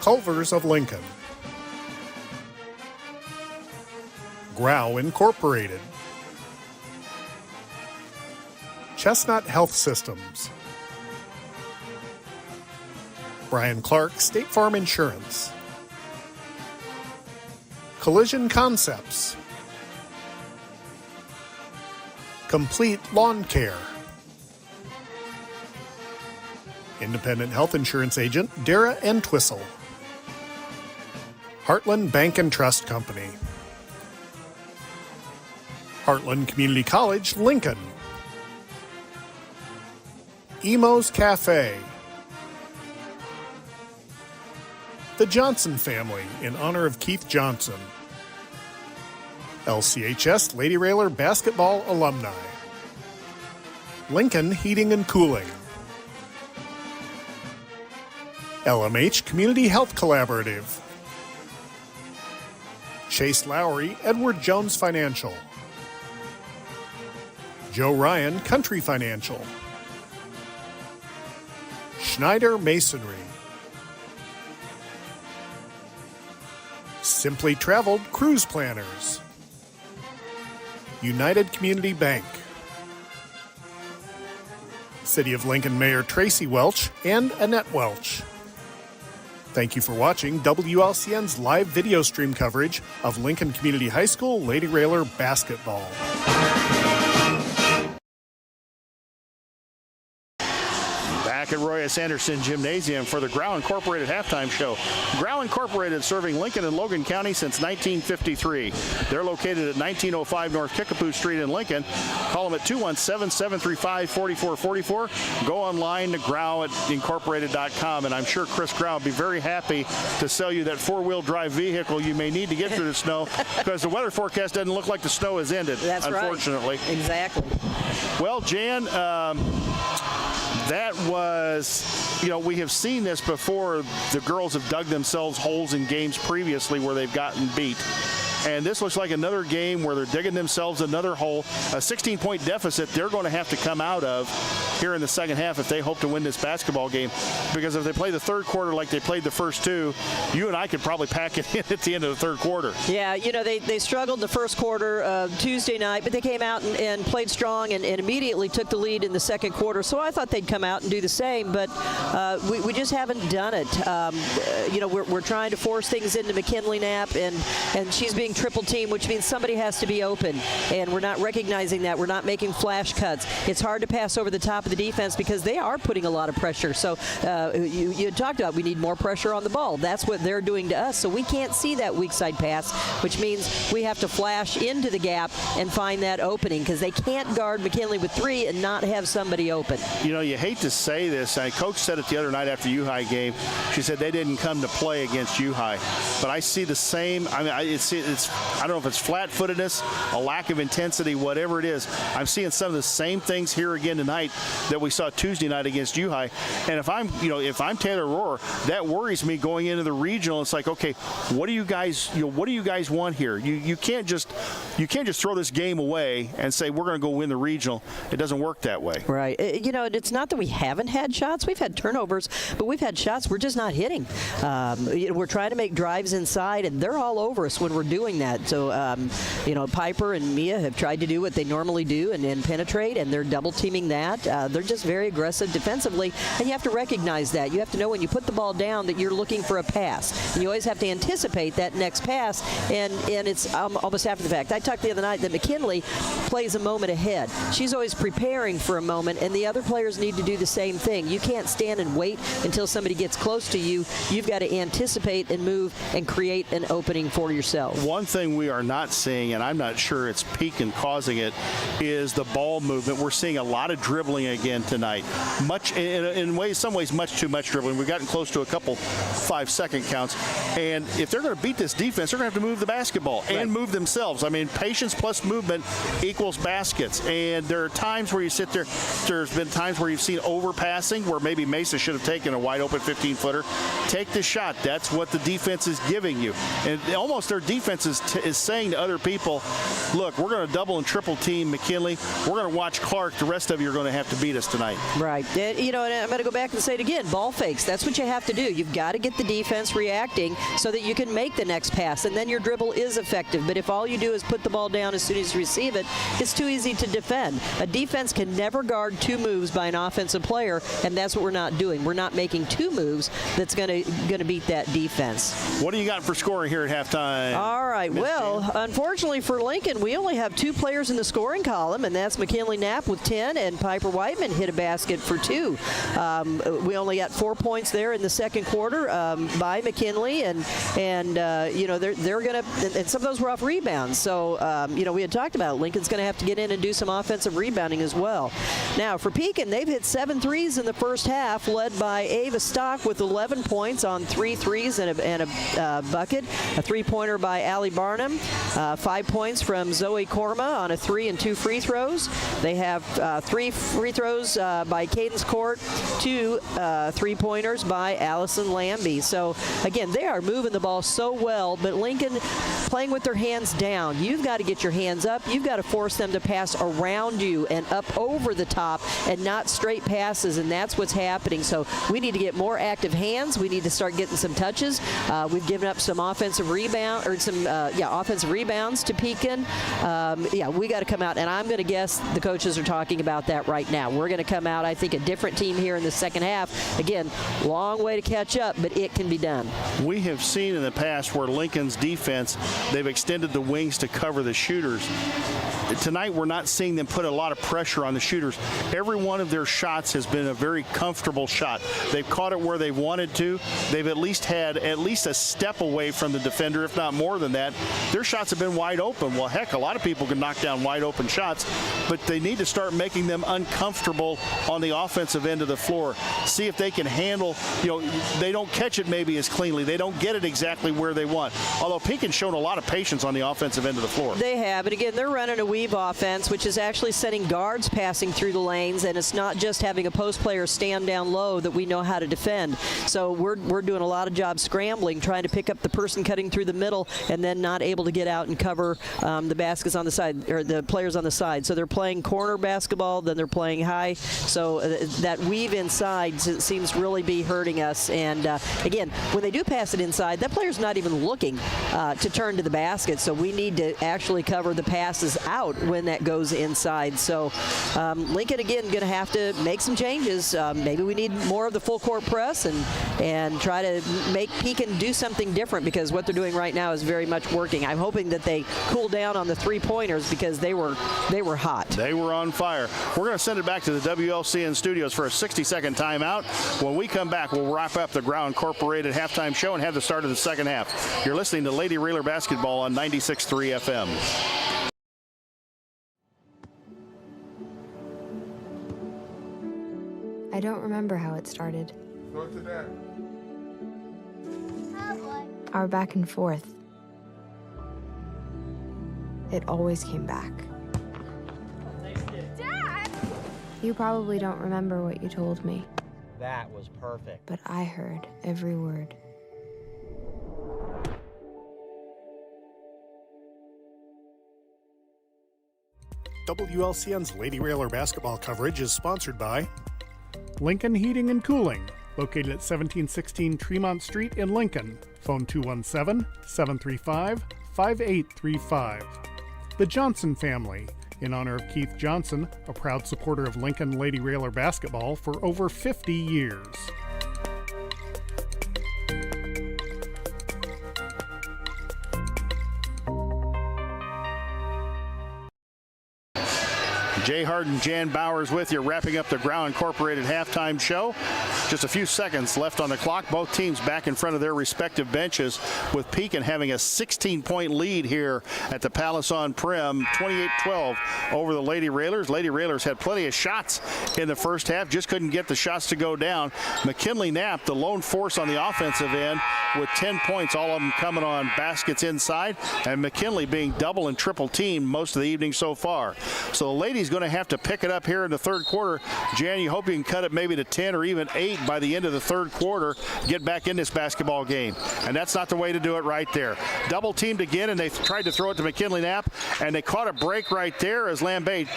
Culver's of Lincoln, Grau Incorporated, Chestnut Health Systems, Brian Clark State Farm Insurance, Collision Concepts, Complete Lawn Care, Independent Health Insurance Agent Dara Entwistle, Heartland Bank and Trust Company, Heartland Community College, Lincoln, Emo's Cafe, the Johnson family in honor of Keith Johnson, LCHS Lady Railer basketball alumni, Lincoln Heating and Cooling, LMH Community Health Collaborative, Chase Lowry Edward Jones Financial, Joe Ryan Country Financial, Schneider Masonry, Simply Traveled Cruise Planners, United Community Bank, City of Lincoln Mayor Tracy Welch and Annette Welch. Thank you for watching WLCN's live video stream coverage of Lincoln Community High School Lady Railer basketball. Back at Roy S. Anderson Gymnasium for the Grau Incorporated halftime show. Grau Incorporated serving Lincoln and Logan County since 1953. They're located at 1905 North Kickapoo Street in Lincoln. Call them at 217-735-4444. Go online to grau@incorporated.com, and I'm sure Chris Grau will be very happy to sell you that four-wheel drive vehicle you may need to get through the snow, because the weather forecast doesn't look like the snow has ended. That's unfortunately. Right. Exactly. Well, Jan, that was, we have seen this before. The girls have dug themselves holes in games previously where they've gotten beat. And this looks like another game where they're digging themselves another hole. A 16-point deficit they're going to have to come out of here in the second half if they hope to win this basketball game. Because if they play the third quarter like they played the first two, you and I could probably pack it in at the end of the third quarter. Yeah, they struggled the first quarter Tuesday night, but they came out and played strong and immediately took the lead in the second quarter. So I thought they'd come out and do the same, but we just haven't done it. We're trying to force things into McKinley Knapp, and she's being triple team, which means somebody has to be open, and we're not recognizing that. We're not making flash cuts. It's hard to pass over the top of the defense because they are putting a lot of pressure. So you talked about we need more pressure on the ball. That's what they're doing to us. So we can't see that weak side pass, which means we have to flash into the gap and find that opening, because they can't guard McKinley with three and not have somebody open. You hate to say this. Coach said it the other night after U-High game. She said they didn't come to play against U-High, but I see the same. I mean, it's I don't know if it's flat-footedness, a lack of intensity, whatever it is. I'm seeing some of the same things here again tonight that we saw Tuesday night against U-High. And if I'm Taylor Rohr, that worries me going into the regional. It's like, okay, what do you guys want here? You can't just throw this game away and say we're going to go win the regional. It doesn't work that way. Right. It's not that we haven't had shots. We've had turnovers, but we've had shots we're just not hitting. We're trying to make drives inside, and they're all over us when we're doing that. So, Piper and Mia have tried to do what they normally do and penetrate, and they're double teaming that. They're just very aggressive defensively, and you have to recognize that. You have to know when you put the ball down that you're looking for a pass, and you always have to anticipate that next pass, and it's almost after the fact. I talked the other night that McKinley plays a moment ahead. She's always preparing for a moment, and the other players need to do the same thing. You can't stand and wait until somebody gets close to you. You've got to anticipate and move and create an opening for yourself. One thing we are not seeing, and I'm not sure it's Pekin causing it, is the ball movement. We're seeing a lot of dribbling again tonight. Much, in some ways, much too much dribbling. We've gotten close to a couple 5-second counts. And if they're going to beat this defense, they're going to have to move the basketball and move themselves. I mean, patience plus movement equals baskets. And there are times where you sit there, there's been times where you've seen overpassing, where maybe Mesa should have taken a wide open 15-footer. Take the shot. That's what the defense is giving you. And almost their defense is saying to other people, look, we're going to double and triple team McKinley. We're going to watch Clark. The rest of you are going to have to beat us tonight. Right. You know, and I'm going to go back and say it again, ball fakes. That's what you have to do. You've got to get the defense reacting so that you can make the next pass, and then your dribble is effective. But if all you do is put the ball down as soon as you receive it, it's too easy to defend. A defense can never guard two moves by an offensive player, and that's what we're not doing. We're not making two moves that's going to beat that defense. What do you got for scoring here at halftime? All right. Well, unfortunately for Lincoln, we only have two players in the scoring column, and that's McKinley Knapp with 10, and Piper Whiteman hit a basket for 2. We only got 4 points there in the second quarter by McKinley, and you know, they're going to, and some of those were off rebounds. So, you know, we had talked about it. Lincoln's going to have to get in and do some offensive rebounding as well. Now, for Pekin, they've hit 7 threes in the first half, led by Ava Stock with 11 points on 3 threes and a bucket. A three-pointer by Allie Barnum. 5 points from Zoe Korma on a 3 and 2 free throws. They have 3 free throws by Cadence Court, 2 3-pointers by Allison Lambie. So, again, they are moving the ball so well, but Lincoln playing with their hands down. You've got to get your hands up. You've got to force them to pass around you and up over the top and not straight passes, and that's what's happening. So we need to get more active hands. We need to start getting some touches. We've given up some offensive offensive rebounds to Pekin. We got to come out, and I'm going to guess the coaches are talking about that right now. We're going to come out, I think, a different team here in the second half. Again, long way to catch up, but it can be done. We have seen in the past where Lincoln's defense, they've extended the wings to cover the shooters. Tonight, we're not seeing them put a lot of pressure on the shooters. Every one of their shots has been a very comfortable shot. They've caught it where they wanted to. They've at least had a step away from the defender, if not more than that. Their shots have been wide open. Well, heck, a lot of people can knock down wide open shots, but they need to start making them uncomfortable on the offensive end of the floor. See if they can handle, you know, they don't catch it maybe as cleanly. They don't get it exactly where they want. Although Pekin's shown a lot of patience on the offensive end of the floor. They have, and again, they're running a weave offense, which is actually sending guards passing through the lanes, and it's not just having a post player stand down low that we know how to defend. So we're doing a lot of jobs scrambling, trying to pick up the person cutting through the middle and then not able to get out and cover the baskets on the side, or the players on the side. So they're playing corner basketball, then they're playing high. So that weave inside seems really be hurting us. And again, when they do pass it inside, that player's not even looking to turn to the basket. So we need to actually cover the passes out when that goes inside. So Lincoln, again, going to have to make some changes. Maybe we need more of the full court press and try to make Pekin do something different, because what they're doing right now is very much working. I'm hoping that they cool down on the three-pointers, because they were hot. They were on fire. We're going to send it back to the WLCN studios for a 60-second timeout. When we come back, we'll wrap up the Ground Incorporated halftime show and have the start of the second half. You're listening to Lady Railer Basketball on 96.3 FM. I don't remember how it started. Go to that. Our back and forth. It always came back. Dad! You probably don't remember what you told me, That was perfect. but I heard every word. WLCN's Lady Railer basketball coverage is sponsored by Lincoln Heating and Cooling, located at 1716 Tremont Street in Lincoln. Phone 217-735-5835. The Johnson family, in honor of Keith Johnson, a proud supporter of Lincoln Lady Railer basketball for over 50 years. Jay Harden, Jan Bowers with you, wrapping up the Ground Incorporated halftime show. Just a few seconds left on the clock. Both teams back in front of their respective benches, with Pekin having a 16-point lead here at the Palace on Prim, 28-12 over the Lady Railers. Lady Railers had plenty of shots in the first half, just couldn't get the shots to go down. McKinley Knapp, the lone force on the offensive end, with 10 points, all of them coming on baskets inside, and McKinley being double and triple teamed most of the evening so far. So the ladies going to have to pick it up here in the third quarter. Jan, you hope you can cut it maybe to 10 or even 8 by the end of the third quarter, get back in this basketball game. And that's not the way to do it right there. Double teamed again, and they tried to throw it to McKinley Knapp, and they caught a break right there as Lambay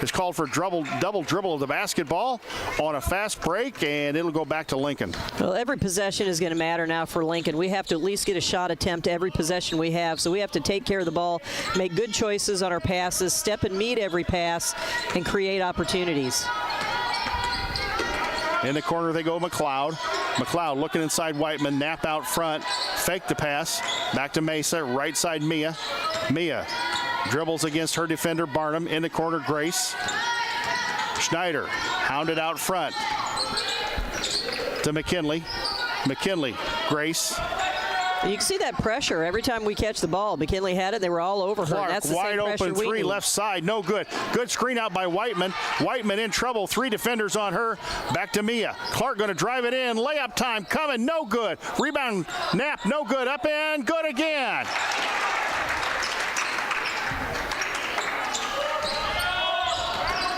is called for double dribble of the basketball on a fast break, and it'll go back to Lincoln. Well, every possession is going to matter now for Lincoln. We have to at least get a shot attempt every possession we have, so we have to take care of the ball, make good choices on our passes, step and meet every pass, and create opportunities. In the corner they go McLeod. McLeod looking inside Whiteman. Knapp out front. Fake the pass. Back to Mesa. Right side Mia. Mia dribbles against her defender Barnum. In the corner Grace. Schneider hounded out front to McKinley. McKinley. Grace. You can see that pressure every time we catch the ball. McKinley had it. They were all over her. Clark, That's the wide same open three, we left side, no good. Good screen out by Whiteman. Whiteman in trouble. 3 defenders on her. Back to Mia. Clark going to drive it in. Layup time coming. No good. Rebound. Knapp. No good. Up and good again.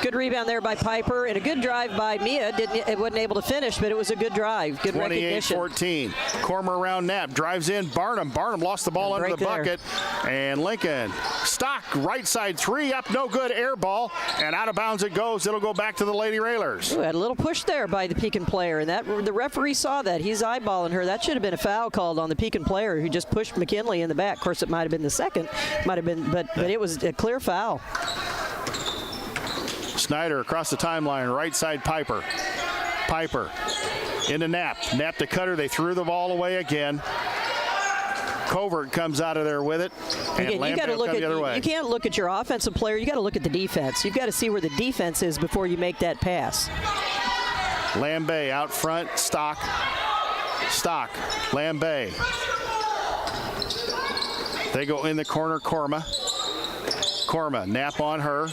Good rebound there by Piper, and a good drive by Mia. It wasn't able to finish, but it was a good drive. Good recognition. 28-14. Cormer around Knapp. Drives in Barnum. Barnum lost the ball under the bucket. And Lincoln. Stock. Right side 3. Up. No good. Air ball. And out of bounds it goes. It'll go back to the Lady Railers. Ooh, had a little push there by the Pekin player, and the referee saw that. He's eyeballing her. That should have been a foul called on the Pekin player who just pushed McKinley in the back. Of course, it might have been the second. Might have been, but it was a clear foul. Snyder across the timeline, right side Piper. Piper into Knapp. Knapp to Cutter. They threw the ball away again. Covert comes out of there with it. And again, you got to look at the other way. You can't look at your offensive player. You got to look at the defense. You've got to see where the defense is before you make that pass. Lambay out front. Stock. Lambay. They go in the corner. Korma. Knapp on her.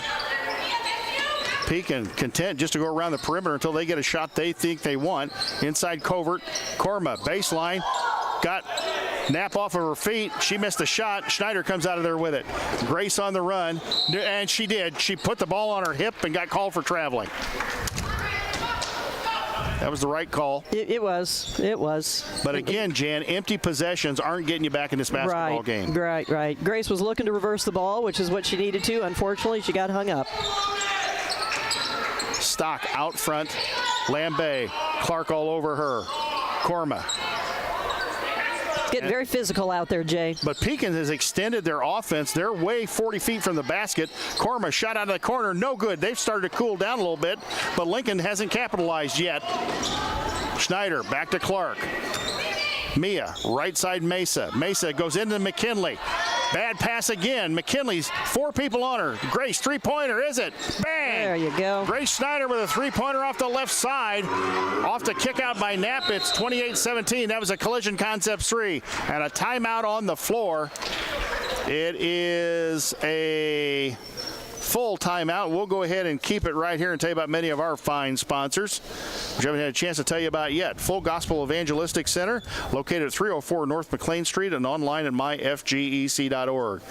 Pekin content just to go around the perimeter until they get a shot they think they want. Inside Covert. Korma, baseline. Got Knapp off of her feet. She missed the shot. Schneider comes out of there with it. Grace on the run. And she did. She put the ball on her hip and got called for traveling. That was the right call. It was. But again, Jan, empty possessions aren't getting you back in this basketball game. Right. Grace was looking to reverse the ball, which is what she needed to. Unfortunately, she got hung up. Stock out front. Lambay. Clark all over her. Korma. It's getting very physical out there, Jay. But Pekin has extended their offense. They're way 40 feet from the basket. Korma shot out of the corner. No good. They've started to cool down a little bit, but Lincoln hasn't capitalized yet. Schneider back to Clark. Mia, right side Mesa. Mesa goes into McKinley. Bad pass again. McKinley's 4 people on her. Grace, three-pointer, is it? Bang! There you go. Grace Schneider with a three-pointer off the left side. Off the kick out by Knapp. It's 28-17. That was a Collision Concepts 3. And a timeout on the floor. It is a full timeout. We'll go ahead and keep it right here and tell you about many of our fine sponsors, which I haven't had a chance to tell you about yet. Full Gospel Evangelistic Center, located at 304 North McLean Street and online at myfgec.org.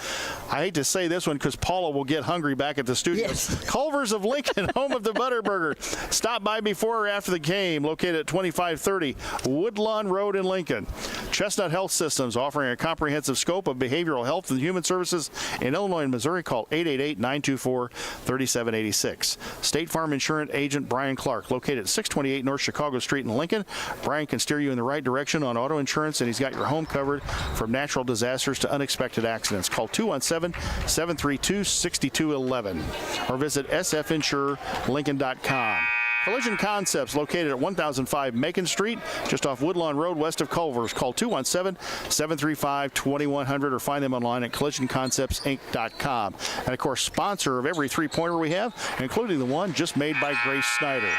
I hate to say this one because Paula will get hungry back at the studio. Yes. Culver's of Lincoln, home of the Butterburger. Stop by before or after the game, located at 2530 Woodlawn Road in Lincoln. Chestnut Health Systems, offering a comprehensive scope of behavioral health and human services in Illinois and Missouri. Call 888-924-3786. State Farm Insurance Agent Brian Clark, located at 628 North Chicago Street in Lincoln. Brian can steer you in the right direction on auto insurance, and he's got your home covered from natural disasters to unexpected accidents. Call 217-732-6211 or visit sfinsurelincoln.com. Collision Concepts, located at 1005 Macon Street, just off Woodlawn Road, west of Culver's. Call 217-735-2100 or find them online at collisionconceptsinc.com. And, of course, sponsor of every three-pointer we have, including the one just made by Grace Snyder.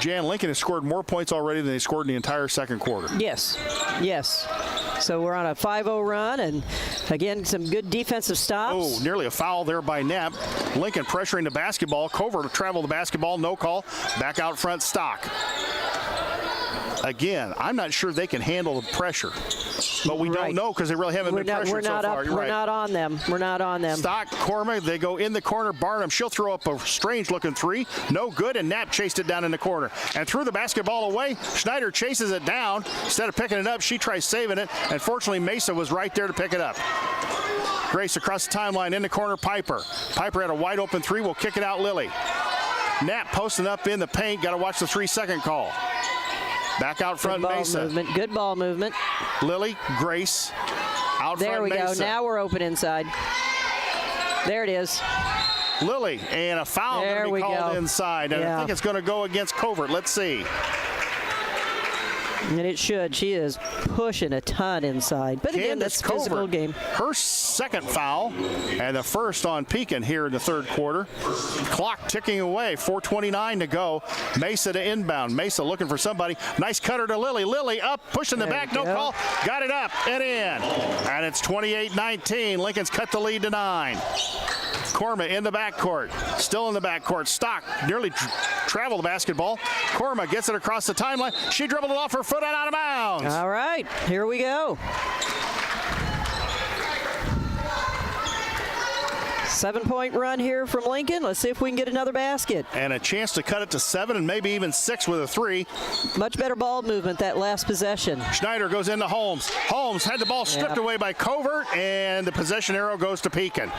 Jan, Lincoln has scored more points already than they scored in the entire second quarter. Yes. So we're on a 5-0 run, and again, some good defensive stops. Oh, nearly a foul there by Knapp. Lincoln pressuring the basketball. Cover to travel the basketball, no call. Back out front, Stock. Again, I'm not sure they can handle the pressure, but we don't know because they really haven't been pressured so far. We're not on them. We're not on them. Stock, Corma, they go in the corner. Barnum, she'll throw up a strange-looking three. No good, and Knapp chased it down in the corner. And threw the basketball away. Schneider chases it down. Instead of picking it up, she tries saving it. And fortunately, Mesa was right there to pick it up. Grace across the timeline in the corner, Piper. Piper had a wide-open three. Will kick it out, Lily. Knapp posting up in the paint. Got to watch the 3-second call. Back out front, Mesa. Good ball movement. Lily, Grace, out there front, Mesa. There we go. Now we're open inside. There it is. Lily, and a foul going to be called inside. And I think it's going to go against Covert. Let's see. And it should. She is pushing a ton inside. But again, that's a physical game. Her second foul, and the first on Pekin here in the third quarter. Clock ticking away, 4:29 to go. Mesa to inbound. Mesa looking for somebody. Nice cutter to Lily. Lily up, pushing the back, no call. Got it up and in. And it's 28-19. Lincoln's cut the lead to 9. Corma in the backcourt. Still in the backcourt. Stock nearly traveled the basketball. Corma gets it across the timeline. She dribbled it off her foot and out of bounds. All right, here we go. 7-point run here from Lincoln. Let's see if we can get another basket. And a chance to cut it to 7 and maybe even 6 with a 3. Much better ball movement that last possession. Schneider goes into Holmes. Holmes had the ball stripped away by Covert, and the possession arrow goes to Pekin.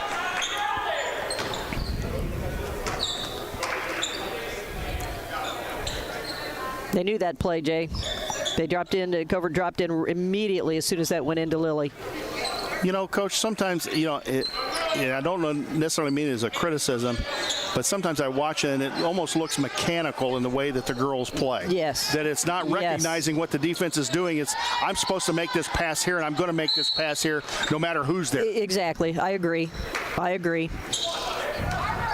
They knew that play, Jay. They dropped in, Covert dropped in immediately as soon as that went into Lily. You know, Coach, sometimes, I don't necessarily mean it as a criticism, but sometimes I watch it and it almost looks mechanical in the way that the girls play. Yes. That it's not recognizing what the defense is doing. It's, I'm supposed to make this pass here, and I'm going to make this pass here no matter who's there. Exactly. I agree.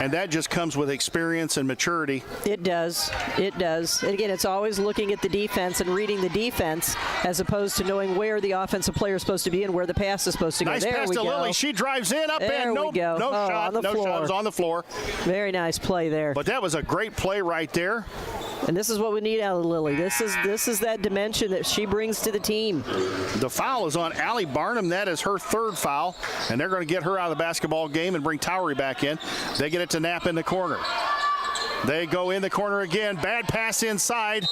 And that just comes with experience and maturity. It does. And again, it's always looking at the defense and reading the defense as opposed to knowing where the offensive player is supposed to be and where the pass is supposed to go. Nice pass to Lily. She drives in, up in. No shot. No shot. It was on the floor. Very nice play there. But that was a great play right there. And this is what we need out of Lily. This is that dimension that she brings to the team. The foul is on Allie Barnum. That is her third foul. And they're going to get her out of the basketball game and bring Towery back in. They get it to Knapp in the corner. They go in the corner again. Bad pass inside.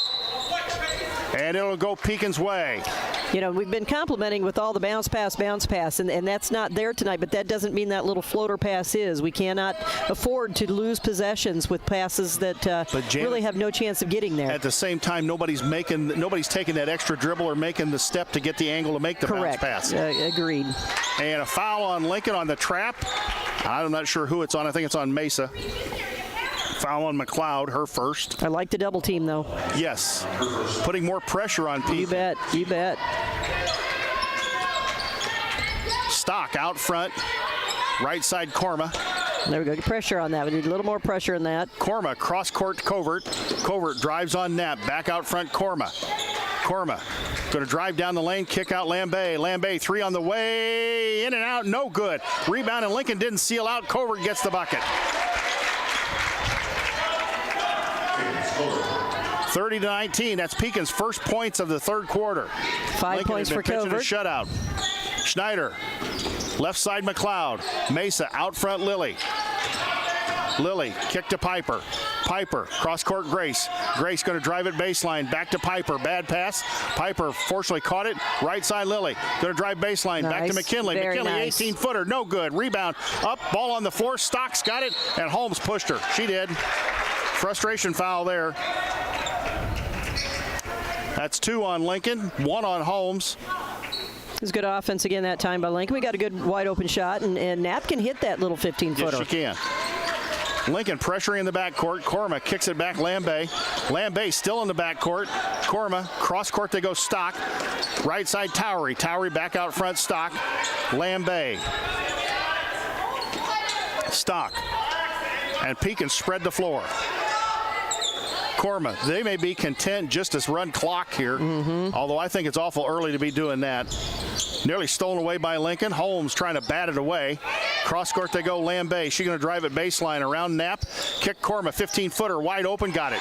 And it'll go Pekin's way. You know, we've been complimenting with all the bounce pass, and that's not there tonight, but that doesn't mean that little floater pass is. We cannot afford to lose possessions with passes that Janet, really have no chance of getting there. At the same time, nobody's taking that extra dribble or making the step to get the angle to make the bounce pass. Agreed. And a foul on Lincoln on the trap. I'm not sure who it's on. I think it's on Mesa. Foul on McLeod, her first. I like the double team, though. Yes. Putting more pressure on Pekin. You bet. Stock out front. Right side, Corma. There we go. Get pressure on that. We need a little more pressure on that. Corma, cross court to Covert. Covert drives on Knapp. Back out front, Corma. Corma going to drive down the lane, kick out Lambay. Lambay, 3 on the way. In and out, no good. Rebound, and Lincoln didn't seal out. Covert gets the bucket. 30-19. That's Pekin's first points of the third quarter. 5 Lincoln points has been for pitching Covert. a shutout. Schneider, left side McLeod. Mesa, out front Lily. Lily, kick to Piper. Piper, cross court Grace. Grace going to drive it baseline. Back to Piper. Bad pass. Piper fortunately caught it. Right side Lily. Going to drive baseline. Back to McKinley. McKinley, 18-footer. No good. Rebound. Up. Ball on the floor. Stocks got it. And Holmes pushed her. She did. Frustration foul there. That's 2 on Lincoln. 1 on Holmes. It was good offense again that time by Lincoln. We got a good wide open shot, and Knapp can hit that little 15-footer. Yes, she can. Lincoln pressuring in the backcourt. Korma kicks it back. Lambay still in the backcourt. Korma, cross court they go. Stock. Right side Towery. Towery back out front. Stock. Lambay. Stock. And Pekin spread the floor. Korma, they may be content just to run clock here, although I think it's awful early to be doing that. Nearly stolen away by Lincoln. Holmes trying to bat it away. Cross court they go. Lambay. She's going to drive it baseline around Knapp. Kick Korma. 15-footer wide open. Got it.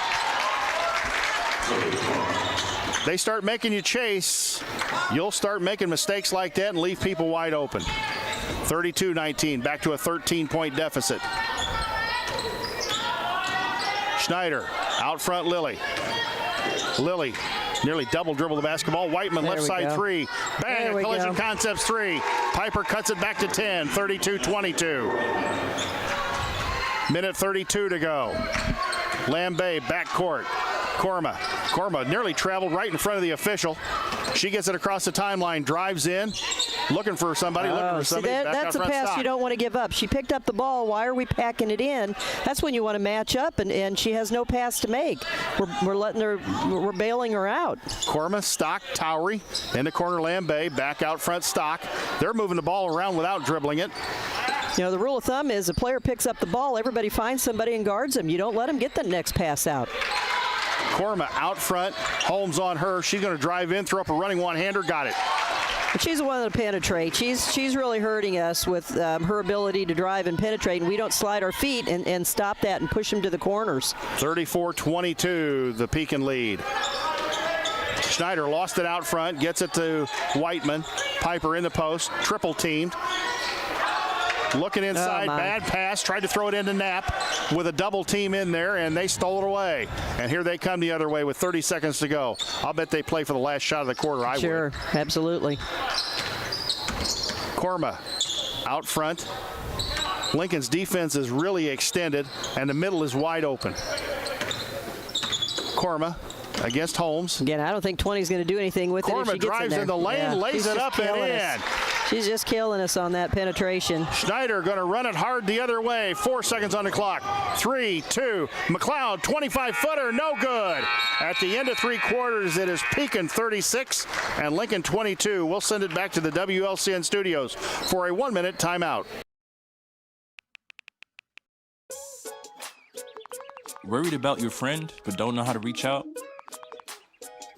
They start making you chase. You'll start making mistakes like that and leave people wide open. 32-19. Back to a 13-point deficit. Schneider. Out front, Lilly. Lilly nearly double dribble the basketball. Whiteman left side three. Bang, Collision Concepts three. Piper cuts it back to 10, 32-22. Minute 32 to go. Lambay, backcourt. Korma nearly traveled right in front of the official. She gets it across the timeline, drives in, looking for somebody. That's a pass Stock. you don't want to give up. She picked up the ball. Why are we packing it in? That's when you want to match up, and she has no pass to make. We're bailing her out. Korma, Stock, Towery, in the corner, Lambay, back out front, Stock. They're moving the ball around without dribbling it. You know, the rule of thumb is a player picks up the ball, everybody finds somebody and guards them. You don't let them get the next pass out. Korma out front, Holmes on her. She's going to drive in, throw up a running one-hander, got it. But she's the one to penetrate. She's really hurting us with her ability to drive and penetrate, and we don't slide our feet and stop that and push them to the corners. 34-22, the Pekin lead. Schneider lost it out front, gets it to Whiteman. Piper in the post, triple teamed. Looking inside, bad pass, tried to throw it into Knapp with a double team in there, and they stole it away. And here they come the other way with 30 seconds to go. I'll bet they play for the last shot of the quarter. Sure, absolutely. Korma out front. Lincoln's defense is really extended, and the middle is wide open. Korma against Holmes. Again, I don't think 20 is going to do anything with it if she gets drives in there. In the lane, lays it up and in. She's just killing us on that penetration. Schneider going to run it hard the other way. 4 seconds on the clock. 3, 2. McLeod, 25-footer, no good. At the end of three quarters, it is Pekin 36 and Lincoln 22. We'll send it back to the WLCN studios for a 1-minute timeout. Worried about your friend but don't know how to reach out?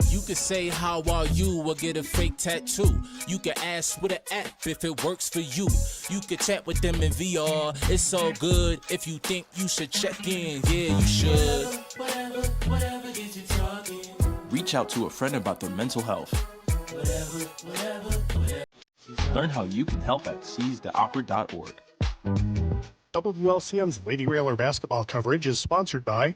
You could say how are you or get a fake tattoo. You could ask with an app if it works for you. You could chat with them in VR. It's all good if you think you should check in. Yeah, you should. Whatever gets you talking. Reach out to a friend about their mental health. Learn how you can help at seizetheopera.org. WLCN's Lady Railer basketball coverage is sponsored by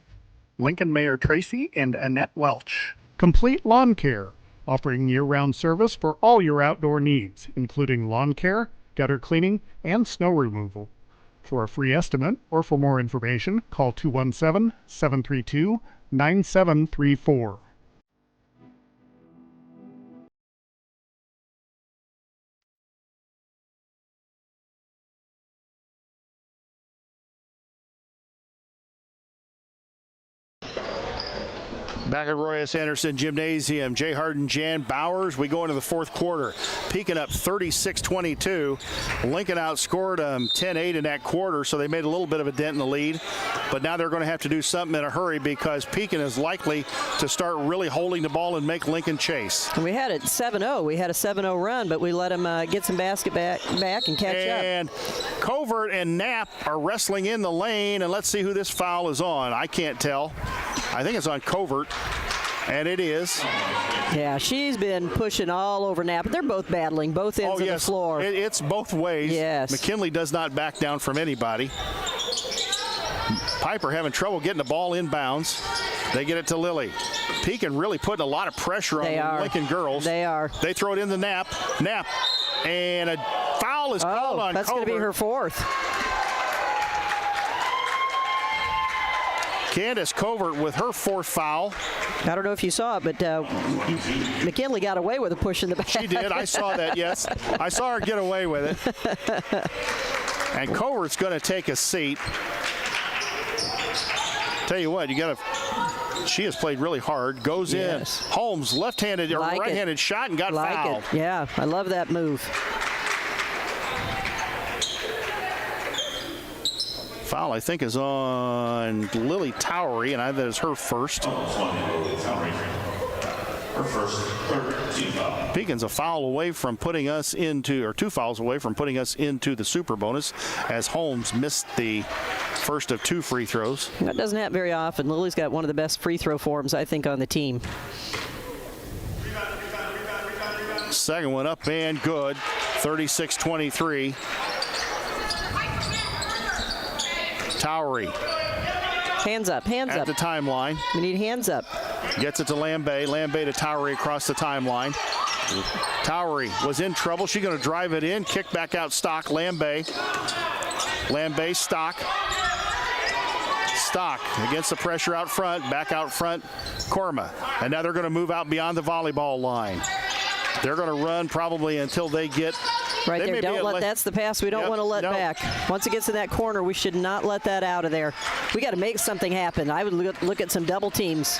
Lincoln Mayor Tracy and Annette Welch. Complete Lawn Care, offering year-round service for all your outdoor needs, including lawn care, gutter cleaning, and snow removal. For a free estimate or for more information, call 217-732-9734. Back at Roy S. Anderson Gymnasium, Jay Harden, Jan Bowers. We go into the fourth quarter. Pekin up 36-22. Lincoln outscored them 10-8 in that quarter, so they made a little bit of a dent in the lead. But now they're going to have to do something in a hurry because Pekin is likely to start really holding the ball and make Lincoln chase. We had it 7-0. We had a 7-0 run, but we let them get some basket back and catch up. And Covert and Knapp are wrestling in the lane, and let's see who this foul is on. I can't tell. I think it's on Covert, and it is. Yeah, she's been pushing all over Knapp. They're both battling both ends of the floor. It's both ways. Yes. McKinley does not back down from anybody. Piper having trouble getting the ball inbounds. They get it to Lilly. Pekin really putting a lot of pressure on the Lincoln girls. They are. They throw it in the Knapp. And a foul is called on that's going to be her fourth. Candace Covert with her fourth foul. I don't know if you saw it, but McKinley got away with a push in the back. She did. I saw that, yes. I saw her get away with it. And Covert's going to take a seat. Tell you what, she has played really hard. Goes in. Holmes, left-handed or right-handed shot and got fouled. Yeah, I love that move. Foul, I think, is on Lily Towery, and that is her first. Her first team foul. Pekin's a foul away from putting us into, or 2 fouls away from putting us into the super bonus, as Holmes missed the first of 2 free throws. That doesn't happen very often. Lily's got one of the best free throw forms, I think, on the team. Second one up and good. 36-23. Towery. Hands up, hands up. At the timeline. We need hands up. Gets it to Lambay. Lambay to Towery across the timeline. Towery was in trouble. She's going to drive it in. Kick back out Stock. Lambay. Lambay, Stock. Stock against the pressure out front. Back out front, Korma. And now they're going to move out beyond the volleyball line. They're going to run probably until they get... Right there, that's the pass we don't want to let back. Once it gets in that corner, we should not let that out of there. We got to make something happen. I would look at some double teams.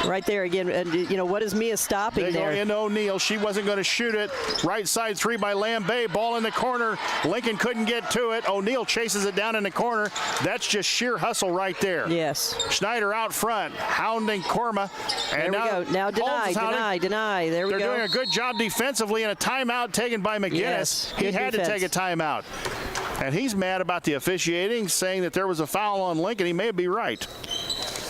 Right there again, and you know, what is Mia stopping there? They go into O'Neal. She wasn't going to shoot it. Right side 3 by Lambay. Ball in the corner. Lincoln couldn't get to it. O'Neal chases it down in the corner. That's just sheer hustle right there. Yes. Schneider out front, hounding Korma. And there we go. Now deny. There we go. They're doing a good job defensively, and a timeout taken by McGinnis. Yes, he had to take a timeout. And he's mad about the officiating, saying that there was a foul on Lincoln. He may be right.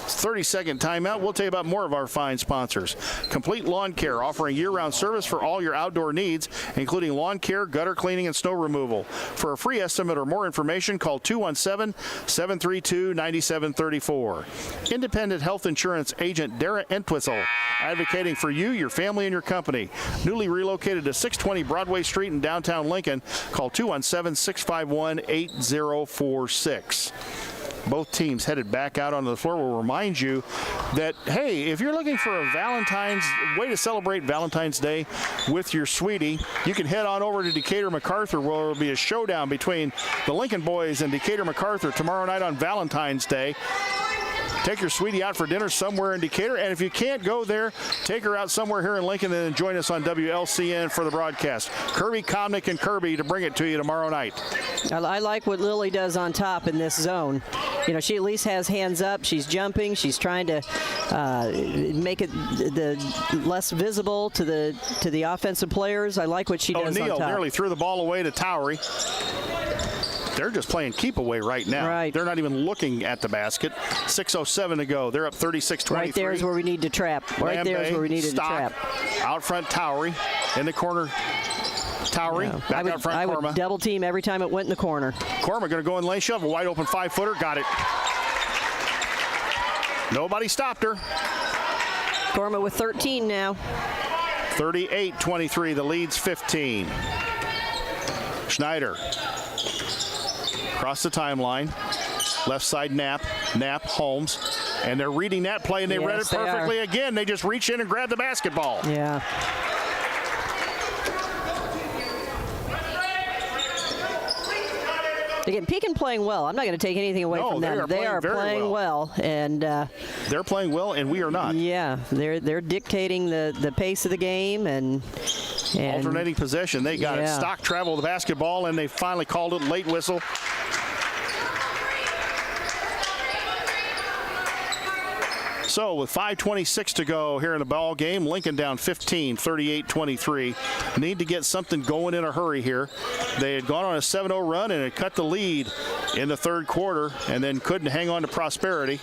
30-second timeout. We'll tell you about more of our fine sponsors. Complete Lawn Care, offering year-round service for all your outdoor needs, including lawn care, gutter cleaning, and snow removal. For a free estimate or more information, call 217-732-9734. Independent health insurance agent Dara Entwistle, advocating for you, your family, and your company. Newly relocated to 620 Broadway Street in downtown Lincoln. Call 217-651-8046. Both teams headed back out onto the floor. We'll remind you that, hey, if you're looking for a Valentine's way to celebrate Valentine's Day with your sweetie, you can head on over to Decatur MacArthur, where there will be a showdown between the Lincoln boys and Decatur MacArthur tomorrow night on Valentine's Day. Take your sweetie out for dinner somewhere in Decatur, and if you can't go there, take her out somewhere here in Lincoln and then join us on WLCN for the broadcast. Kirby, Comnick, and Kirby to bring it to you tomorrow night. I like what Lily does on top in this zone. You know, she at least has hands up. She's jumping. She's trying to make it less visible to the offensive players. I like what she does on top. O'Neal nearly threw the ball away to Towery. They're just playing keep away right now. Right. They're not even looking at the basket. 6:07 to go. They're up 36-23. Right there is where we need to trap. Right there is where we needed to trap. Out front, Towery. In the corner, Towery. Yeah. Back out front, Korma. I would double team every time it went in the corner. Korma going to go in lane shove. A wide open 5-footer. Got it. Nobody stopped her. Korma with 13 now. 38-23. The lead's 15. Schneider. Across the timeline. Left side, Knapp, Holmes. And they're reading that play, and they read it perfectly again. They just reach in and grab the basketball. Yeah. Again, Pekin playing well. I'm not going to take anything away from them. They are playing well. And they're playing well, and we are not. Yeah, they're dictating the pace of the game and alternating possession. They got it. Stock traveled the basketball, and they finally called it late whistle. So with 5:26 to go here in the ball game, Lincoln down 15, 38-23. Need to get something going in a hurry here. They had gone on a 7-0 run and had cut the lead in the third quarter and then couldn't hang on to prosperity.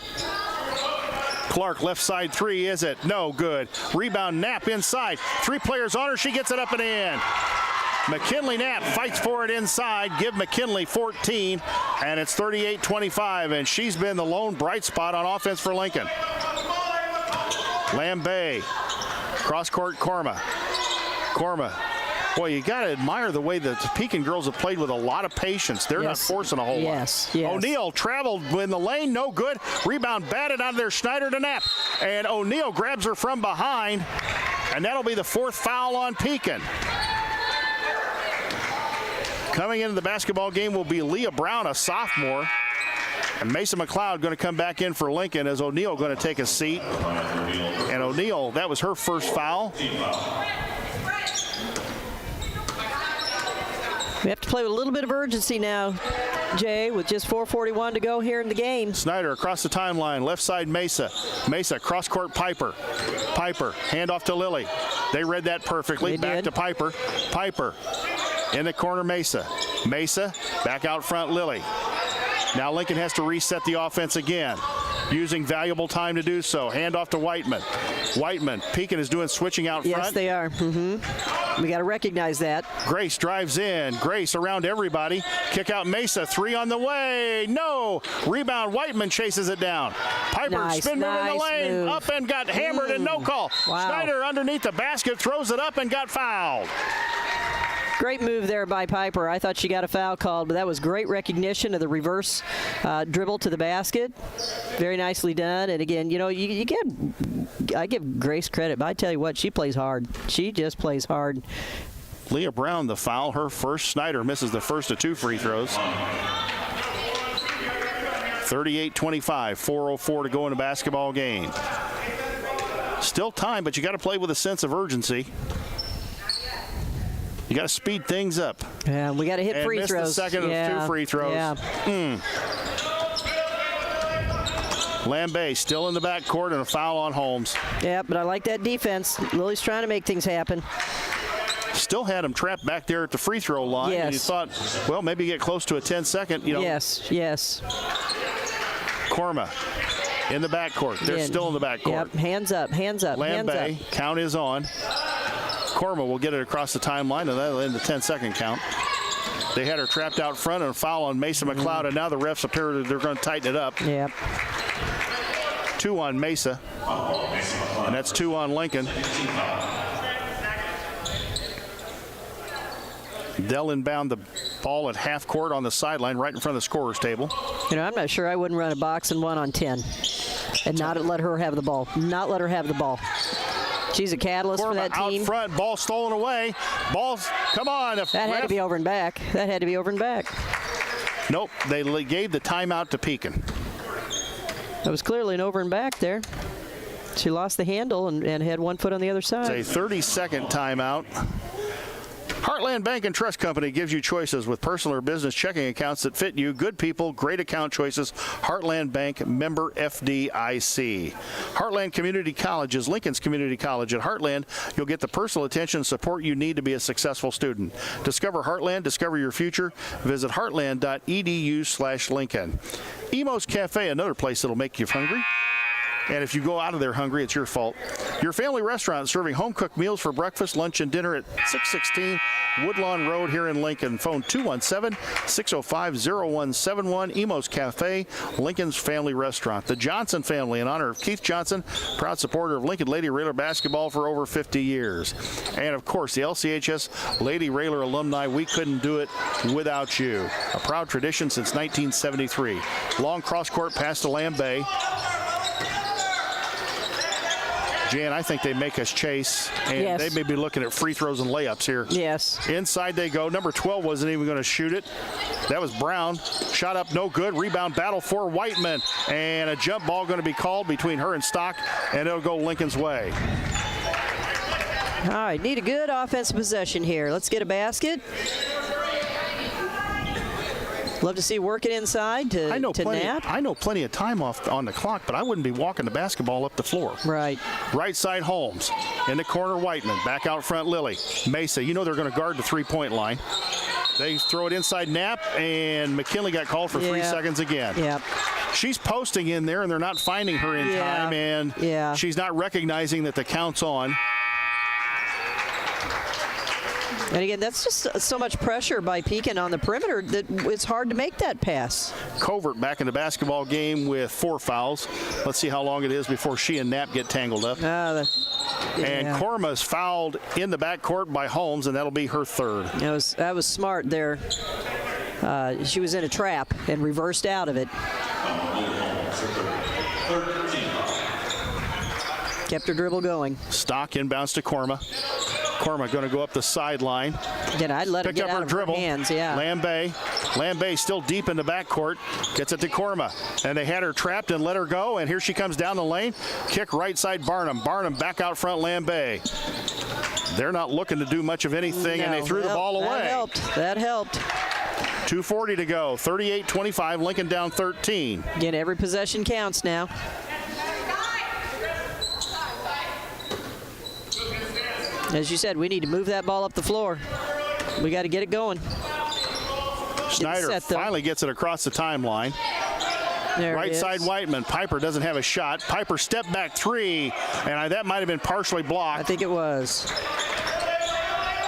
Clark, left side 3, is it? No good. Rebound, Knapp inside. 3 players on her. She gets it up and in. McKinley Knapp fights for it inside. Give McKinley 14, and it's 38-25, and she's been the lone bright spot on offense for Lincoln. Lambay, cross-court Korma. Boy, you got to admire the way the Pekin girls have played with a lot of patience. They're not forcing a whole lot. Yes. O'Neal traveled in the lane, no good. Rebound batted out of there, Schneider to Knapp. And O'Neal grabs her from behind, and that'll be the 4th foul on Pekin. Coming into the basketball game will be Leah Brown, a sophomore. And Mason McLeod going to come back in for Lincoln as O'Neal going to take a seat. And O'Neal, that was her first foul. We have to play with a little bit of urgency now, Jay, with just 4:41 to go here in the game. Snyder across the timeline, left side Mesa. Mesa, cross-court Piper. Piper, handoff to Lilly. They read that perfectly. Back to Piper. Piper, in the corner Mesa. Mesa, back out front Lilly. Now Lincoln has to reset the offense again, using valuable time to do so. Handoff to Whiteman. Whiteman, Pekin is doing switching out front. Yes, they are. We got to recognize that. Grace drives in. Grace around everybody. Kick out Mesa. 3 on the way. No. Rebound. Whiteman chases it down. Piper spin move in the lane. Move. Up and got hammered and no call. Wow. Snyder underneath the basket throws it up and got fouled. Great move there by Piper. I thought she got a foul called, but that was great recognition of the reverse dribble to the basket. Very nicely done. And again, you know, I give Grace credit, but I tell you what, she plays hard. She just plays hard. Leah Brown, the foul, her first. Snyder misses the first of 2 free throws. 38-25, 4:04 to go in the basketball game. Still time, but you got to play with a sense of urgency. You got to speed things up. Yeah, we got to hit free throws. throws. The second of 2 free throws. Yeah. Lambay still in the backcourt and a foul on Holmes. Yeah, but I like that defense. Lily's trying to make things happen. Still had him trapped back there at the free throw line. Yes. And you thought, well, maybe get close to a 10-second. You know. Yes. Korma in the backcourt. They're still in the backcourt. Yep. Hands up. Lambay, count is on. Korma will get it across the timeline, and that'll end the 10-second count. They had her trapped out front and a foul on Mason McLeod, and now the refs appear that they're going to tighten it up. Yep. 2 on Mesa, and that's 2 on Lincoln. They'll inbound the ball at half court on the sideline right in front of the scorer's table. You know, I'm not sure I wouldn't run a box and 1 on 10 and not let her have the ball. Not let her have the ball. She's a catalyst for that team. Out front, ball stolen away. Ball's, come on. That had to be over and back. Nope, they gave the timeout to Pekin. That was clearly an over and back there. She lost the handle and had 1 foot on the other side. It's a 30-second timeout. Heartland Bank and Trust Company gives you choices with personal or business checking accounts that fit you. Good people, great account choices. Heartland Bank, member FDIC. Heartland Community College is Lincoln's community college. At Heartland, you'll get the personal attention and support you need to be a successful student. Discover Heartland, discover your future. Visit heartland.edu/Lincoln. Emo's Cafe, another place that'll make you hungry. And if you go out of there hungry, it's your fault. Your family restaurant serving home-cooked meals for breakfast, lunch, and dinner at 616 Woodlawn Road here in Lincoln. Phone 217-605-0171. Emo's Cafe, Lincoln's family restaurant. The Johnson family, in honor of Keith Johnson, proud supporter of Lincoln Lady Railer basketball for over 50 years. And, of course, the LCHS Lady Railer alumni. We couldn't do it without you. A proud tradition since 1973. Long cross-court pass to Lambay. Jan, I think they make us chase, and they may be looking at free throws and layups here. Yes. Inside they go. Number 12 wasn't even going to shoot it. That was Brown. Shot up, no good. Rebound battle for Whiteman. And a jump ball going to be called between her and Stock, and it'll go Lincoln's way. All right, need a good offensive possession here. Let's get a basket. Love to see working inside to Knapp. I know plenty of time off on the clock, but I wouldn't be walking the basketball up the floor. Right. Right side Holmes. In the corner Whiteman. Back out front Lilly. Mesa, you know they're going to guard the three-point line. They throw it inside Knapp, and McKinley got called for 3 seconds again. Yep. She's posting in there, and they're not finding her in time, and she's not recognizing that the count's on. And again, that's just so much pressure by Pekin on the perimeter that it's hard to make that pass. Covert back in the basketball game with 4 fouls. Let's see how long it is before she and Knapp get tangled up. And Korma's fouled in the backcourt by Holmes, and that'll be her 3rd. That was smart there. She was in a trap and reversed out of it. Kept her dribble going. Stock inbounds to Korma. Korma going to go up the sideline. Again, I'd let her Picked get up out her of dribble. her hands, yeah. Lambe still deep in the backcourt. Gets it to Korma. And they had her trapped and let her go. And here she comes down the lane. Kick right side Barnum. Barnum back out front Lambe. They're not looking to do much of anything, and they threw the ball away. That helped. 2:40 to go. 38-25. Lincoln down 13. Again, every possession counts now. As you said, we need to move that ball up the floor. We got to get it going. Schneider finally gets it across the timeline. Right side Whiteman. Piper doesn't have a shot. Piper step back three, and that might have been partially blocked. I think it was.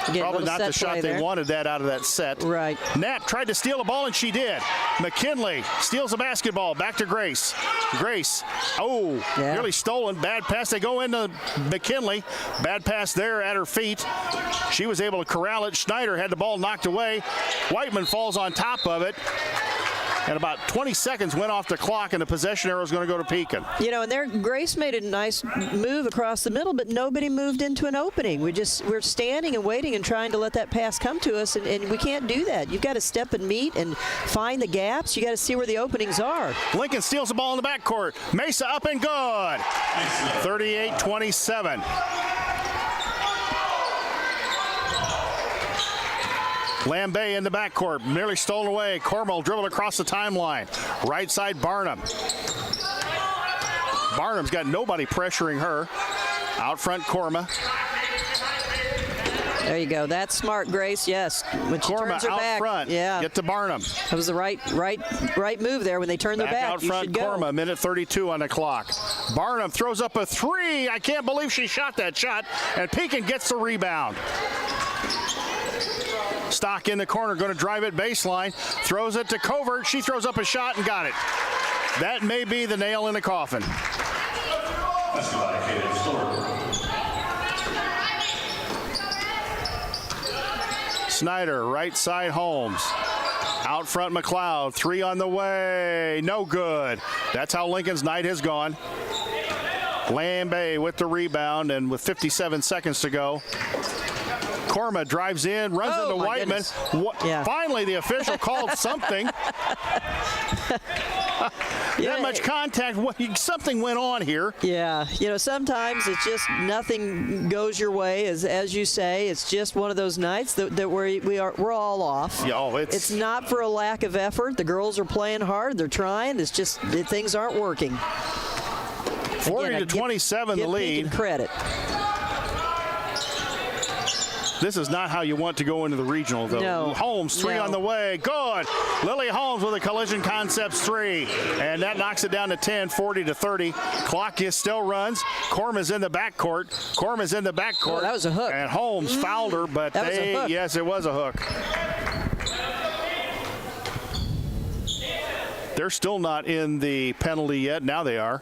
Again, probably not the shot they wanted that out of that set. Right. Knapp tried to steal the ball, and she did. McKinley steals the basketball. Back to Grace. Grace, nearly stolen. Bad pass. They go into McKinley. Bad pass there at her feet. She was able to corral it. Schneider had the ball knocked away. Whiteman falls on top of it. And about 20 seconds went off the clock, and the possession arrow is going to go to Pekin. You know, and there, Grace made a nice move across the middle, but nobody moved into an opening. We're standing and waiting and trying to let that pass come to us, and we can't do that. You've got to step and meet and find the gaps. You got to see where the openings are. Lincoln steals the ball in the backcourt. Mesa up and good. 38-27. Lambe in the backcourt, nearly stolen away. Cormel dribbled across the timeline. Right side, Barnum. Barnum's got nobody pressuring her. Out front, Korma. There you go. That's smart, Grace. Yes. When she Korma turns her out back, front. yeah. Get to Barnum. That was the right move there when they turned their back. Out front, Korma. Minute 32 on the clock. Barnum throws up a three. I can't believe she shot that shot. And Pekin gets the rebound. Stock in the corner, going to drive it baseline. Throws it to Covert. She throws up a shot and got it. That may be the nail in the coffin. Snyder, right side, Holmes. Out front, McLeod. Three on the way. No good. That's how Lincoln's night has gone. Lambe with the rebound, and with 57 seconds to go. Korma drives in, runs into Whiteman. Finally, the official called something. That much contact. Something went on here. Yeah, you know, sometimes it's just nothing goes your way, as you say. It's just one of those nights that we're all off. Yeah, it's not for a lack of effort. The girls are playing hard. They're trying. It's just things aren't working. 40-27, the lead. Pekin credit. This is not how you want to go into the regional, though. No. Holmes, three on the way. Good. Lily Holmes with a Collision Concepts three. And that knocks it down to 10, 40-30. Clock still runs. Korma's in the backcourt. Oh, that was a hook. And Holmes fouled her, but yes, it was a hook. They're still not in the penalty yet. Now they are.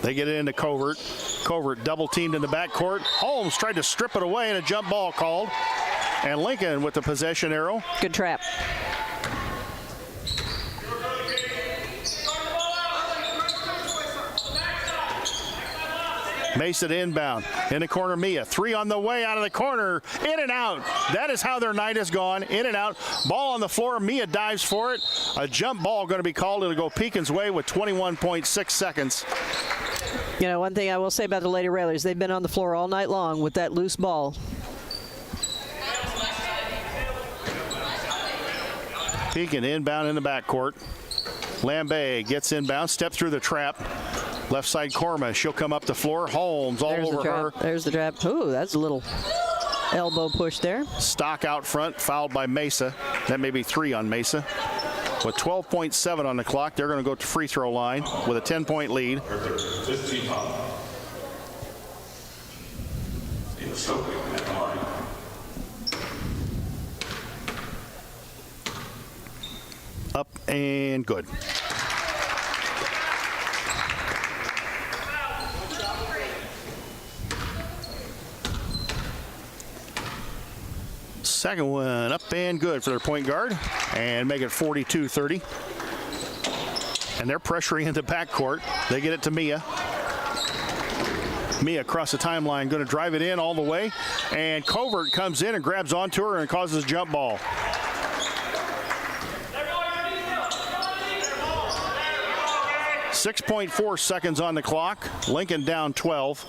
They get it into Covert. Covert double teamed in the backcourt. Holmes tried to strip it away, and a jump ball called. And Lincoln with the possession arrow. Good trap. Mason inbound. In the corner, Mia. Three on the way out of the corner. In and out. That is how their night has gone. In and out. Ball on the floor. Mia dives for it. A jump ball going to be called. It'll go Pekin's way with 21.6 seconds. You know, one thing I will say about the Lady Railers, they've been on the floor all night long with that loose ball. Pekin inbound in the backcourt. Lambe gets inbound, steps through the trap. Left side Korma, she'll come up the floor. Holmes all over her. There's the trap. Ooh, that's a little elbow push there. Stock out front, fouled by Mesa. That may be three on Mesa. With 12.7 on the clock, they're going to go to free throw line with a 10-point lead. Up and good. Second one up and good for their point guard, and make it 42-30. And they're pressuring into backcourt. They get it to Mia. Mia across the timeline, going to drive it in all the way. And Covert comes in and grabs onto her and causes a jump ball. .4 seconds on the clock. Lincoln down 12.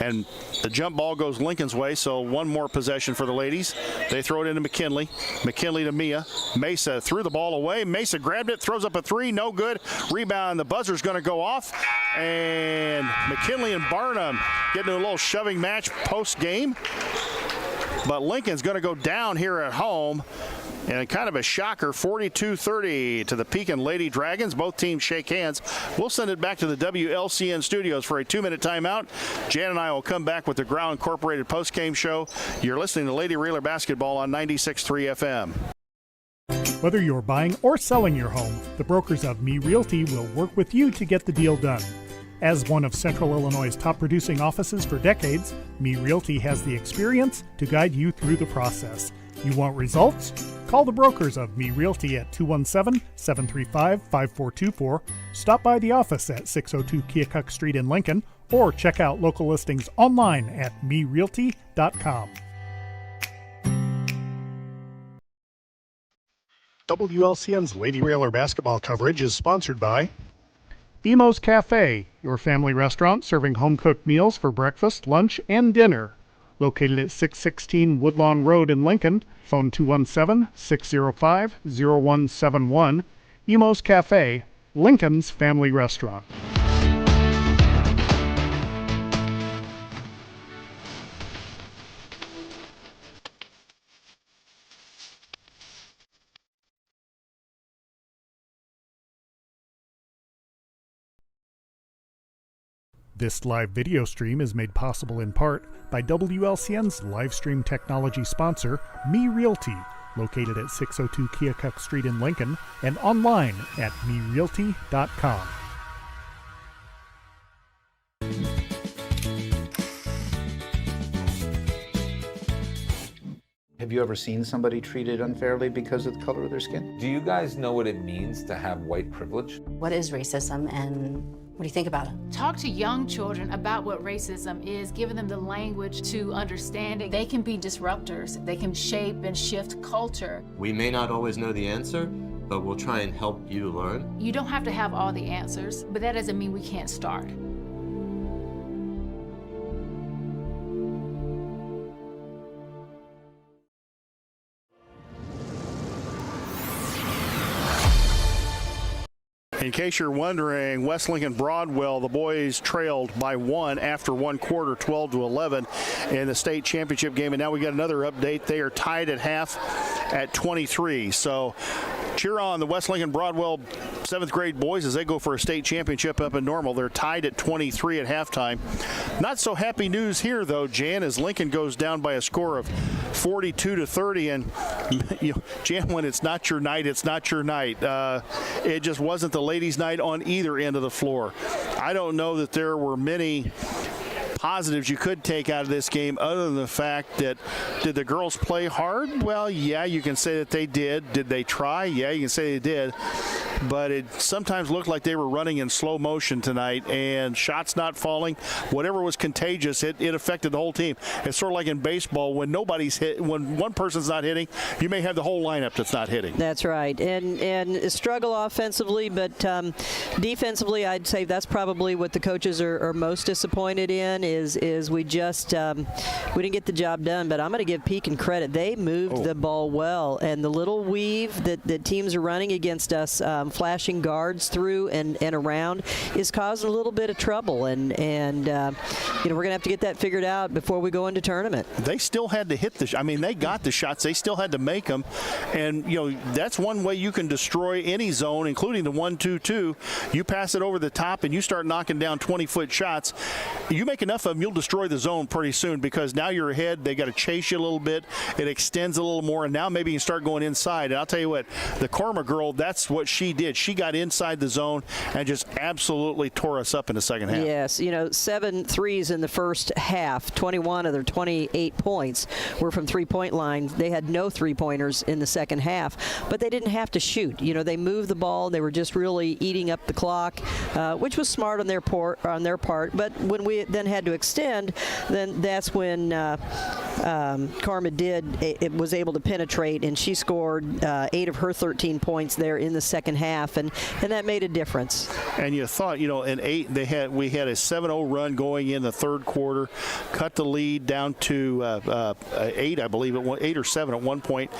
And the jump ball goes Lincoln's way, so one more possession for the ladies. They throw it into McKinley. McKinley to Mia. Mesa threw the ball away. Mesa grabbed it, throws up a three, no good. Rebound, the buzzer's going to go off. And McKinley and Barnum getting a little shoving match post-game. But Lincoln's going to go down here at home. And kind of a shocker, 42-30 to the Pekin Lady Dragons. Both teams shake hands. We'll send it back to the WLCN studios for a 2-minute timeout. Jan and I will come back with the Growl Incorporated post-game show. You're listening to Lady Reeler Basketball on 96.3 FM. Whether you're buying or selling your home, the brokers of Me Realty will work with you to get the deal done. As one of Central Illinois' top producing offices for decades, Me Realty has the experience to guide you through the process. You want results? Call the brokers of Me Realty at 217-735-5424, stop by the office at 602 Keokuk Street in Lincoln, or check out local listings online at merealty.com. WLCN's Lady Railer basketball coverage is sponsored by Emo's Cafe, your family restaurant serving home-cooked meals for breakfast, lunch, and dinner. Located at 616 Woodlawn Road in Lincoln, phone 217-605-0171. Emo's Cafe, Lincoln's family restaurant. This live video stream is made possible in part by WLCN's live stream technology sponsor, Me Realty, located at 602 Keokuk Street in Lincoln and online at merealty.com. Have you ever seen somebody treated unfairly because of the color of their skin? Do you guys know what it means to have white privilege? What is racism and what do you think about it? Talk to young children about what racism is, giving them the language to understand it. They can be disruptors. They can shape and shift culture. We may not always know the answer, but we'll try and help you learn. You don't have to have all the answers, but that doesn't mean we can't start. In case you're wondering, West Lincoln Broadwell, the boys trailed by 1 after one quarter, 12-11 in the state championship game. And now we got another update. They are tied at half at 23. So cheer on the West Lincoln Broadwell 7th grade boys as they go for a state championship up in Normal. They're tied at 23 at halftime. Not so happy news here, though, Jan, as Lincoln goes down by a score of 42-30. And, you know, Jan, when it's not your night, it's not your night. It just wasn't the ladies' night on either end of the floor. I don't know that there were many positives you could take out of this game other than the fact that, did the girls play hard? Well, yeah, you can say that they did. Did they try? Yeah, you can say they did. But it sometimes looked like they were running in slow motion tonight, and shots not falling. Whatever was contagious, it affected the whole team. It's sort of like in baseball, when nobody's hit, when one person's not hitting, you may have the whole lineup that's not hitting. That's right, and struggle offensively, but defensively, I'd say that's probably what the coaches are most disappointed in. Is we just we didn't get the job done. But I'm going to give Pekin credit. They moved the ball well, and the little weave that teams are running against us, flashing guards through and around, is causing a little bit of trouble. And you know, we're going to have to get that figured out before we go into tournament. They still had to hit I mean, they got the shots. They still had to make them. And, you know, that's one way you can destroy any zone, including the 1-2-2. You pass it over the top and you start knocking down 20-foot shots. You make enough of them, you'll destroy the zone pretty soon, because now you're ahead. They got to chase you a little bit. It extends a little more, and now maybe you can start going inside. And I'll tell you what, the Korma girl, that's what she did. She got inside the zone and just absolutely tore us up in the second half. Yes, 7 threes in the first half. 21 of their 28 points were from three-point line. They had no three-pointers in the second half, but they didn't have to shoot. They moved the ball. They were just really eating up the clock, which was smart on their part. But when we then had to extend, then that's when Karma was able to penetrate, and she scored 8 of her 13 points there in the second half, and that made a difference. And you thought, in 8, we had a 7-0 run going in the third quarter, cut the lead down to 8, I believe, 8 or 7 at one point,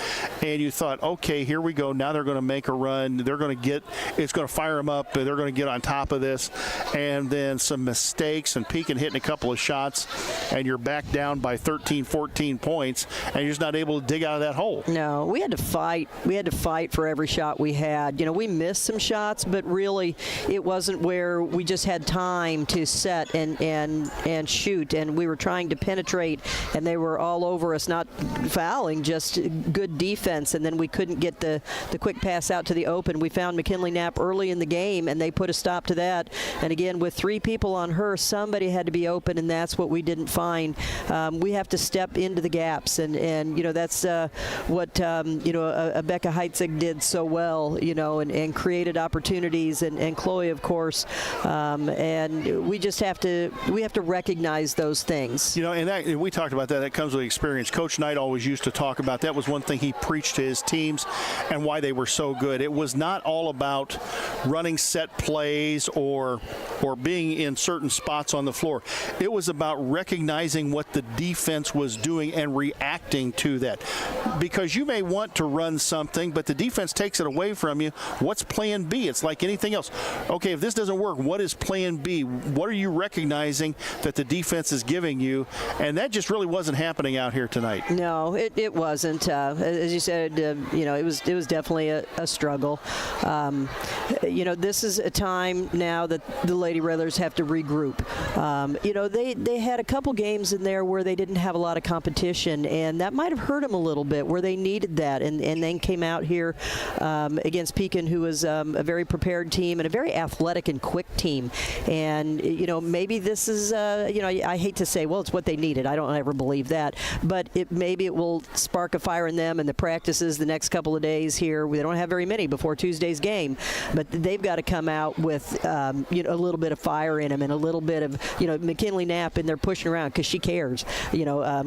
and you thought, okay, here we go. Now they're going to make a run. It's going to fire them up. They're going to get on top of this, and then some mistakes, and Pekin hitting a couple of shots, and you're back down by 13, 14 points, and you're just not able to dig out of that hole. No, we had to fight. We had to fight for every shot we had. We missed some shots, but really it wasn't where we just had time to set and shoot, and we were trying to penetrate, and they were all over us, not fouling, just good defense, and then we couldn't get the quick pass out to the open. We found McKinley Knapp early in the game, and they put a stop to that. And again, with 3 people on her, somebody had to be open, and that's what we didn't find. We have to step into the gaps, and that's what Becca Heitzig did so well, and created opportunities, and Chloe, of course, and we just have to recognize those things. And we talked about that. That comes with experience. Coach Knight always used to talk about that. Was one thing he preached to his teams and why they were so good. It was not all about running set plays or being in certain spots on the floor. It was about recognizing what the defense was doing and reacting to that. Because you may want to run something, but the defense takes it away from you. What's plan B? It's like anything else. Okay, if this doesn't work, what is plan B? What are you recognizing that the defense is giving you? And that just really wasn't happening out here tonight. No, it wasn't. As you said, it was definitely a struggle. This is a time now that the Lady Railers have to regroup. They had a couple games in there where they didn't have a lot of competition, and that might have hurt them a little bit, where they needed that, and then came out here against Pekin, who was a very prepared team and a very athletic and quick team. And maybe this is I hate to say, well, it's what they needed. I don't ever believe that, but maybe it will spark a fire in them in the practices the next couple of days here. They don't have very many before Tuesday's game, but they've got to come out with a little bit of fire in them, and a little bit of McKinley Knapp in there pushing around because she cares.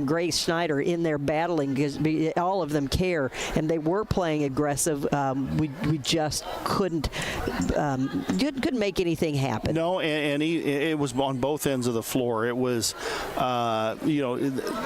Grace Schneider in there battling because all of them care, and they were playing aggressive. We just couldn't make anything happen. No, and it was on both ends of the floor. It was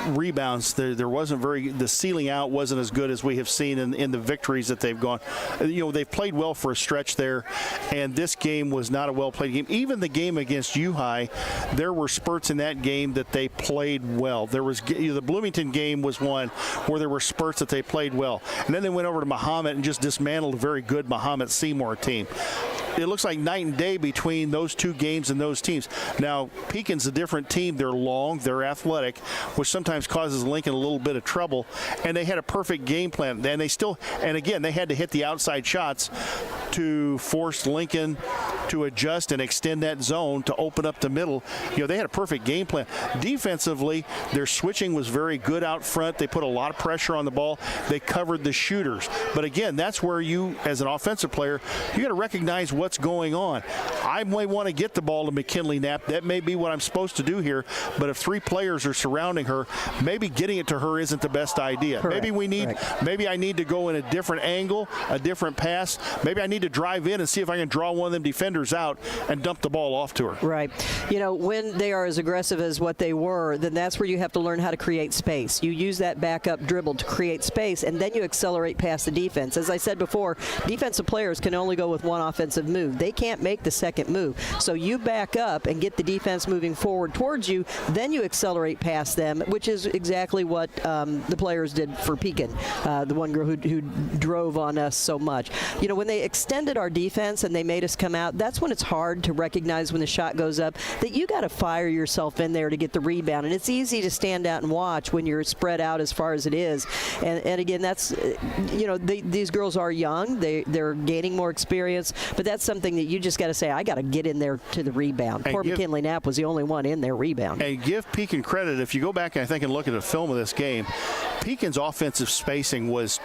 rebounds. There wasn't the ceiling out wasn't as good as we have seen in the victories that they've gone. They've played well for a stretch there, and this game was not a well-played game. Even the game against U-High, there were spurts in that game that they played well. There was the Bloomington game was one where there were spurts that they played well, and then they went over to Mahomet and just dismantled a very good Mahomet Seymour team. It looks like night and day between those two games and those teams. Now, Pekin's a different team. They're long, they're athletic, which sometimes causes Lincoln a little bit of trouble. And they had a perfect game plan. And again, they had to hit the outside shots to force Lincoln to adjust and extend that zone to open up the middle. They had a perfect game plan. Defensively, their switching was very good out front. They put a lot of pressure on the ball. They covered the shooters. But again, that's where you, as an offensive player, you got to recognize what's going on. I may want to get the ball to McKinley Knapp. That may be what I'm supposed to do here. But if 3 players are surrounding her, maybe getting it to her isn't the best idea. Correct. Maybe I need to go in a different angle, a different pass. Maybe I need to drive in and see if I can draw one of them defenders out and dump the ball off to her. Right. When they are as aggressive as what they were, then that's where you have to learn how to create space. You use that backup dribble to create space, and then you accelerate past the defense. As I said before, defensive players can only go with one offensive move. They can't make the second move. So you back up and get the defense moving forward towards you, then you accelerate past them, which is exactly what the players did for Pekin, the one girl who drove on us so much. When they extended our defense and they made us come out, that's when it's hard to recognize when the shot goes up that you got to fire yourself in there to get the rebound. And it's easy to stand out and watch. watch when you're spread out as far as it is. And again, that's, these girls are young. They're gaining more experience, but that's something that you just got to say, I got to get in there to the rebound. Poor McKinley Knapp was the only one in there rebound. And give Pekin credit. If you go back, I think, and look at a film of this game, Pekin's offensive spacing was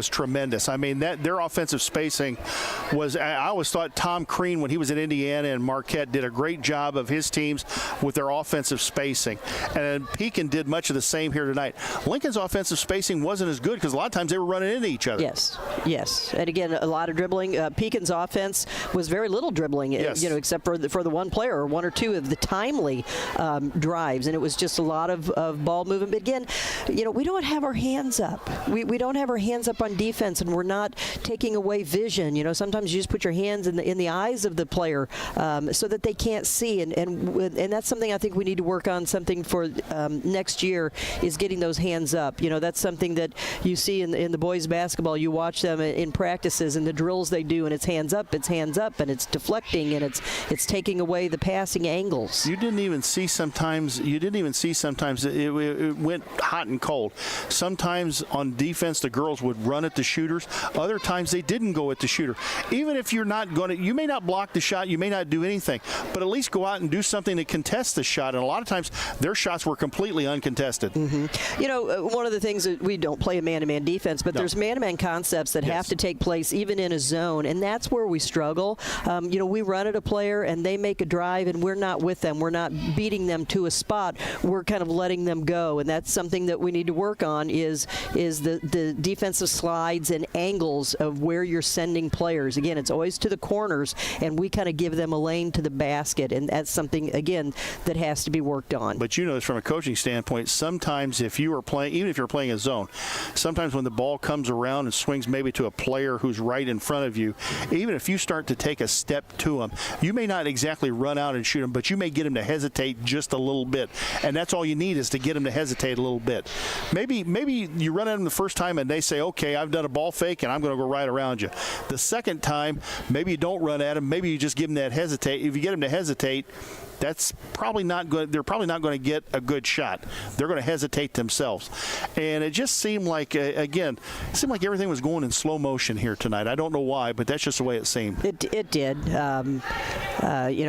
tremendous. I mean, their offensive spacing was, I always thought Tom Crean, when he was at Indiana and Marquette, did a great job of his teams with their offensive spacing. And Pekin did much of the same here tonight. Lincoln's offensive spacing wasn't as good because a lot of times they were running into each other. Yes. And again, a lot of dribbling. Pekin's offense was very little dribbling, except for the one player or one or two of the timely drives. And it was just a lot of ball movement. But again, we don't have our hands up. We don't have our hands up on defense, and we're not taking away vision. Sometimes you just put your hands in the eyes of the player so that they can't see. And that's something I think we need to work on. Something for next year is getting those hands up. That's something that you see in the boys basketball. You watch them in practices and the drills they do, and it's hands up, and it's deflecting, and it's taking away the passing angles. You didn't even see sometimes. It went hot and cold. Sometimes on defense, the girls would run at the shooters. Other times they didn't go at the shooter. Even if you're not going to, you may not block the shot, you may not do anything, but at least go out and do something to contest the shot. And a lot of times their shots were completely uncontested. One of the things that we don't play a man-to-man defense, but there's man-to-man concepts that have to take place even in a zone, and that's where we struggle. We run at a player and they make a drive, and we're not with them. We're not beating them to a spot. We're kind of letting them go, and that's something that we need to work on is the defensive slides and angles of where you're sending players. Again, it's always to the corners, and we kind of give them a lane to the basket, and that's something, again, that has to be worked on. But from a coaching standpoint, sometimes if you are playing, even if you're playing a zone, sometimes when the ball comes around and swings maybe to a player who's right in front of you, even if you start to take a step to them, you may not exactly run out and shoot them, but you may get them to hesitate just a little bit. And that's all you need is to get them to hesitate a little bit. Maybe you run at them the first time and they say, okay, I've done a ball fake and I'm going to go right around you. The second time, maybe you don't run at them. Maybe you just give them that hesitate. If you get them to hesitate, that's probably not good. They're probably not going to get a good shot. They're going to hesitate themselves. And it just seemed like, everything was going in slow motion here tonight. I don't know why, but that's just the way it seemed. It did.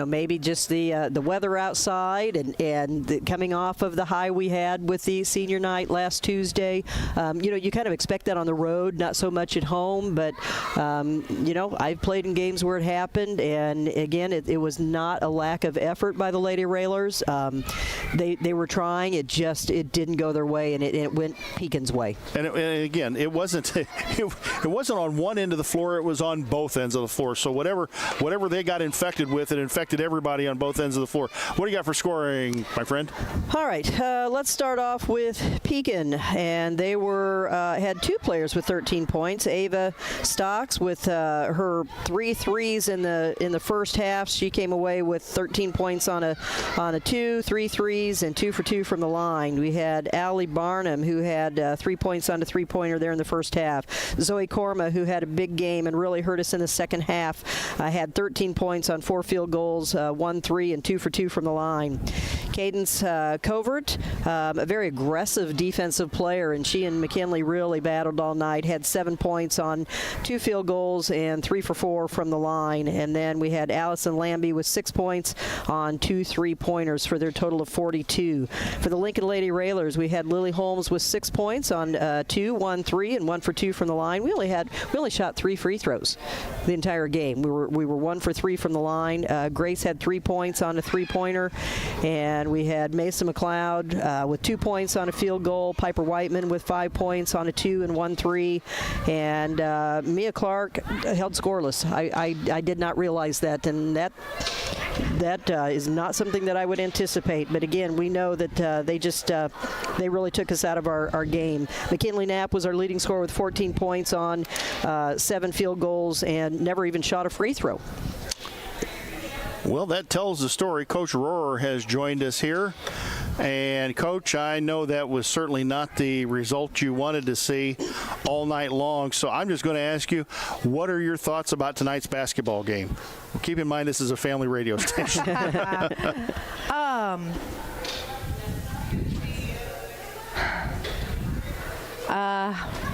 Maybe just the weather outside and coming off of the high we had with the senior night last Tuesday. You kind of expect that on the road, not so much at home. But, I've played in games where it happened. And, again, it was not a lack of effort by the Lady Railers. They were trying. It didn't go their way, and it went Pekin's way. And again, it wasn't on one end of the floor. It was on both ends of the floor. So whatever they got infected with, it infected everybody on both ends of the floor. What do you got for scoring, my friend? All right, let's start off with Pekin, and they had two players with 13 points. Ava Stocks with her 3 threes in the first half. She came away with 13 points on a 2, 3 threes, and 2 for 2 from the line. We had Allie Barnum, who had 3 points on a three-pointer there in the first half. Zoe Korma, who had a big game and really hurt us in the second half, had 13 points on 4 field goals, 1 3, and 2 for 2 from the line. Cadence Covert, a very aggressive defensive player, and she and McKinley really battled all night, had 7 points on 2 field goals and 3 for 4 from the line. And then we had Allison Lambie with 6 points on 2 3-pointers for their total of 42. For the Lincoln Lady Railers, we had Lily Holmes with 6 points on 2, 1 3, and 1 for 2 from the line. We only shot 3 free throws the entire game. We were 1 for 3 from the line. Grace had 3 points on a 3-pointer, and we had Mason McLeod with 2 points on a field goal. Piper Whiteman with 5 points on a 2 and 1 3, and Mia Clark held scoreless. I did not realize that, and that is not something that I would anticipate. But again, we know that they really took us out of our game. McKinley Knapp was our leading scorer with 14 points on 7 field goals and never even shot a free throw. Well, that tells the story. Coach Rohrer has joined us here. And, Coach, I know that was certainly not the result you wanted to see all night long. So I'm just going to ask you, what are your thoughts about tonight's basketball game? Keep in mind this is a family radio station.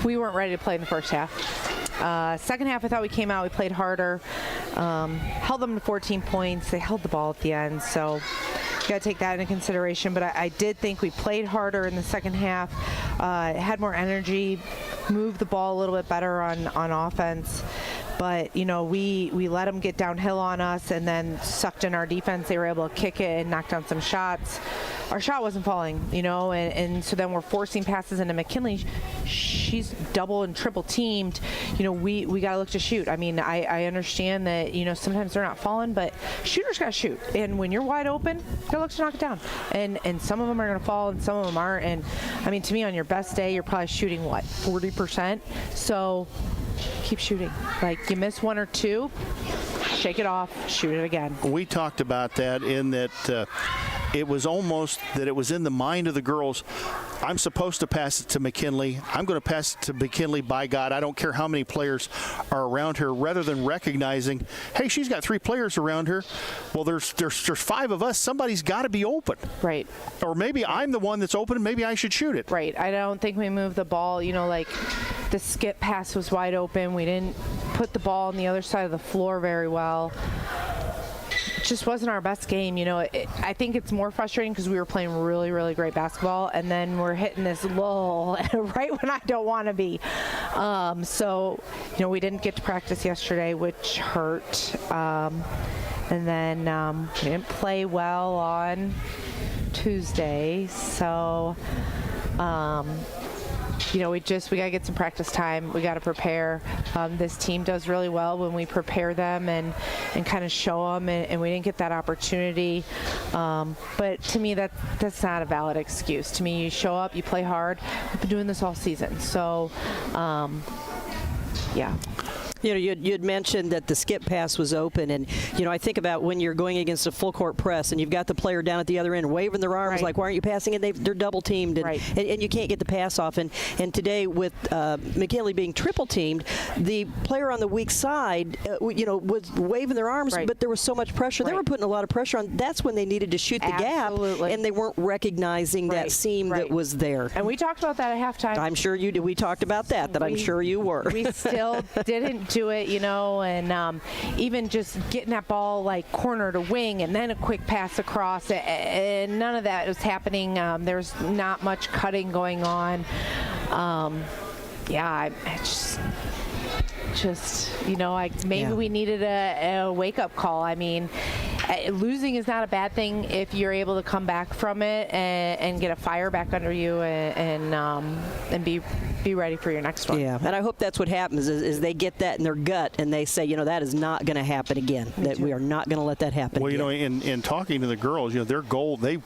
We weren't ready to play in the first half. Second half, I thought we came out, we played harder, held them to 14 points. They held the ball at the end, so you got to take that into consideration. But I did think we played harder in the second half, had more energy, moved the ball a little bit better on offense. But, you know, we let them get downhill on us and then sucked in our defense. They were able to kick it and knock down some shots. Our shot wasn't falling, you know, and so then we're forcing passes into McKinley. She's double and triple teamed. You know, we got to look to shoot. I mean, I understand that, you know, sometimes they're not falling, but shooters got to shoot. And when you're wide open, you got to look to knock it down. And some of them are going to fall and some of them aren't. And, I mean, to me, on your best day, you're probably shooting, what, 40%? So keep shooting. Like, you miss one or two, shake it off, shoot it again. We talked about that in that it was almost that it was in the mind of the girls. I'm supposed to pass it to McKinley. I'm going to pass it to McKinley, by God. I don't care how many players are around her, rather than recognizing, hey, she's got 3 players around her. Well, there's 5 of us. Somebody's got to be open. Right. Or maybe I'm the one that's open and maybe I should shoot it. Right. I don't think we moved the ball. You know, like the skip pass was wide open. We didn't put the ball on the other side of the floor very well. It just wasn't our best game. You know, I think it's more frustrating because we were playing really, really great basketball, and then we're hitting this lull right when I don't want to be. So, you know, we didn't get to practice yesterday, which hurt. And then we didn't play well on Tuesday. So, you know, we got to get some practice time. We got to prepare. This team does really well when we prepare them and kind of show them, and we didn't get that opportunity. But to me, that's not a valid excuse. To me, you show up, you play hard. We've been doing this all season. So, yeah. You know, you'd mentioned that the skip pass was open, and, you know, I think about when you're going against a full court press and you've got the player down at the other end waving their arms like, why aren't you passing it? They're double teamed, and you can't get the pass off. And today with McKinley being triple teamed, the player on the weak side, you know, was waving their arms, but there was so much pressure. They were putting a lot of pressure on. That's when they needed to shoot the gap, and they weren't recognizing that seam that was there. And we talked about that at halftime. I'm sure you did. We talked about that I'm sure you were. We still didn't do it, you know, and even just getting that ball like corner to wing and then a quick pass across, and none of that was happening. There's not much cutting going on. Yeah, I just you know, maybe we needed a wake-up call. I mean, losing is not a bad thing if you're able to come back from it and get a fire back under you and be ready for your next one. Yeah, and I hope that's what happens is they get that in their gut and they say, you know, that is not going to happen again. That we are not going to let that happen. Well, again. you know, in talking to the girls, you know, their goal, they've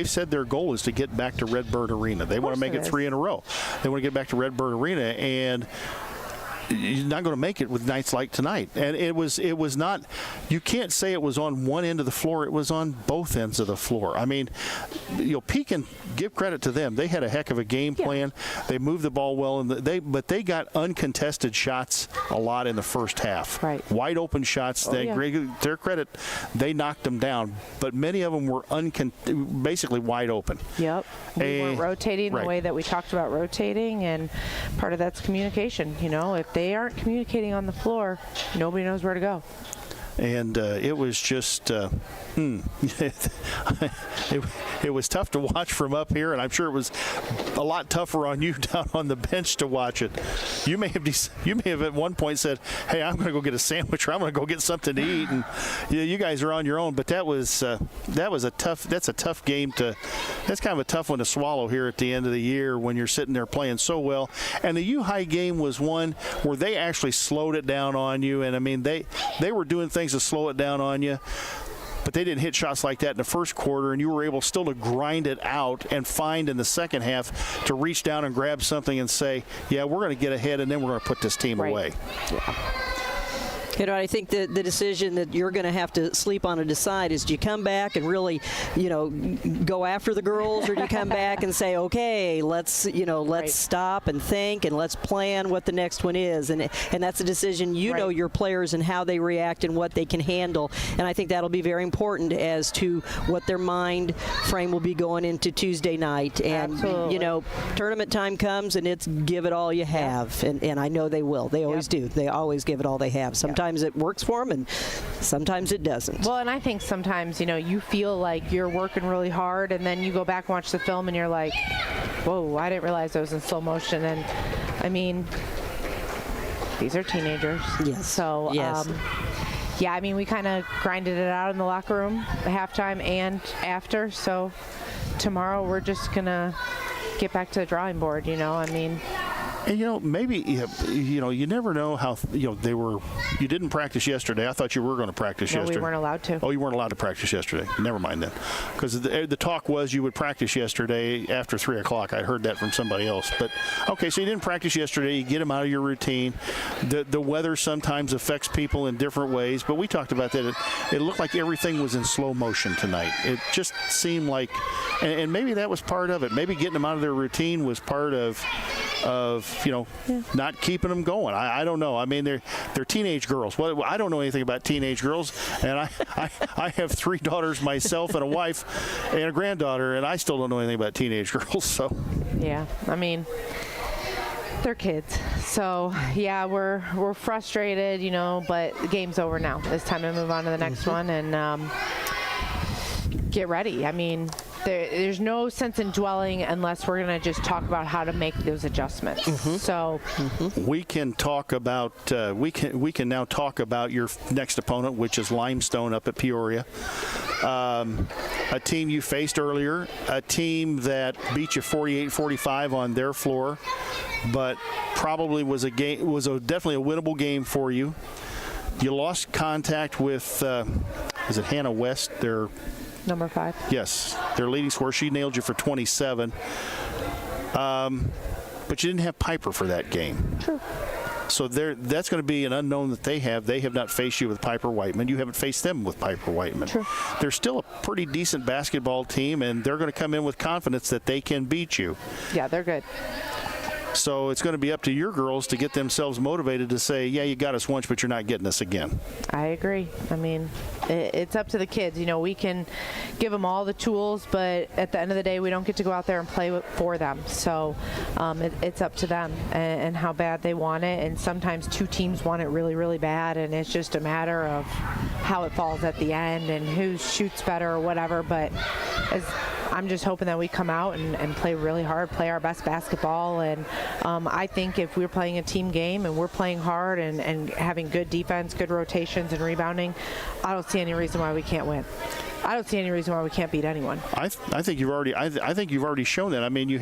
said their goal is to get back to Redbird Arena. They want to make it 3 in a row. They want to get back to Redbird Arena, and you're not going to make it with nights like tonight. And it was not, you can't say it was on one end of the floor. It was on both ends of the floor. I mean, you know, Pekin, give credit to them. They had a heck of a game plan. They moved the ball well, but they got uncontested shots a lot in the first half. Right. Wide open shots. Their credit, they knocked them down. But many of them were basically wide open. Yep. We weren't rotating the way that we talked about rotating, and part of that's communication. You know, if they aren't communicating on the floor, nobody knows where to go. And it was just it was tough to watch from up here, and I'm sure it was a lot tougher on you down on the bench to watch it. You may have at one point said, "Hey, I'm going to go get a sandwich, or I'm going to go get something to eat," and you guys are on your own. But that's a tough game that's kind of a tough one to swallow here at the end of the year when you're sitting there playing so well. And the U-High game was one where they actually slowed it down on you, and I mean they were doing things to slow it down on you, but they didn't hit shots like that in the first quarter, and you were able still to grind it out and find in the second half to reach down and grab something and say, yeah, we're going to get ahead, and then we're going to put this team away. Yeah. You know, I think the decision that you're going to have to sleep on and decide is, do you come back and really, go after the girls, or do you come back and say, okay, let's stop and think and let's plan what the next one is, and that's a decision. Know your players and how they react and what they can handle, and I think that'll be very important as to what their mind frame will be going into Tuesday night. And tournament time comes and it's give it all you have, and I know they will. They always do. They always give it all they have. Sometimes it works for them, and sometimes it doesn't. Well, and I think sometimes, you feel like you're working really hard, and then you go back and watch the film, and you're like, whoa, I didn't realize I was in slow motion. And, I mean, these are teenagers. Yes. So, yes. We kind of grinded it out in the locker room at halftime and after. So, tomorrow we're just going to get back to the drawing board, And maybe you never know how they were. You didn't practice yesterday. I thought you were going to practice yesterday. No, we weren't allowed to. Oh, you weren't allowed to practice yesterday. Never mind then, because the talk was you would practice yesterday after 3 o'clock. I heard that from somebody else. But okay, so you didn't practice yesterday. You get them out of your routine. The weather sometimes affects people in different ways. But we talked about that. It looked like everything was in slow motion tonight. It just seemed like, and maybe that was part of it. Maybe getting them out of their routine was part of not keeping them going. I don't know. I mean, they're teenage girls. Well, I don't know anything about teenage girls, and I have 3 daughters myself and a wife and a granddaughter, and I still don't know anything about teenage girls. So yeah, I mean, they're kids. So yeah, we're frustrated, but the game's over now. It's time to move on to the next one and get ready. I mean, there's no sense in dwelling unless we're going to just talk about how to make those adjustments. So we can talk about we can now talk about your next opponent, which is Limestone up at Peoria, a team you faced earlier, a team that beat you 48-45 on their floor, but probably was definitely a winnable game for you. You lost contact with is it Hannah West? Their number 5. Yes, their leading scorer. She nailed you for 27. But you didn't have Piper for that game. True. So that's going to be an unknown that they have. They have not faced you with Piper Whiteman. You haven't faced them with Piper Whiteman. True. They're still a pretty decent basketball team, and they're going to come in with confidence that they can beat you. Yeah, they're good. So it's going to be up to your girls to get themselves motivated to say, yeah, you got us once, but you're not getting us again. I agree. I mean, it's up to the kids. We can give them all the tools, but at the end of the day, we don't get to go out there and play for them. So it's up to them and how bad they want it. And sometimes 2 teams want it really, really bad, and it's just a matter of how it falls at the end and who shoots better or whatever. But I'm just hoping that we come out and play really hard, play our best basketball. And I think if we're playing a team game and we're playing hard and having good defense, good rotations and rebounding, I don't see any reason why we can't win. I don't see any reason why we can't beat anyone. I think you've already shown that. I mean, you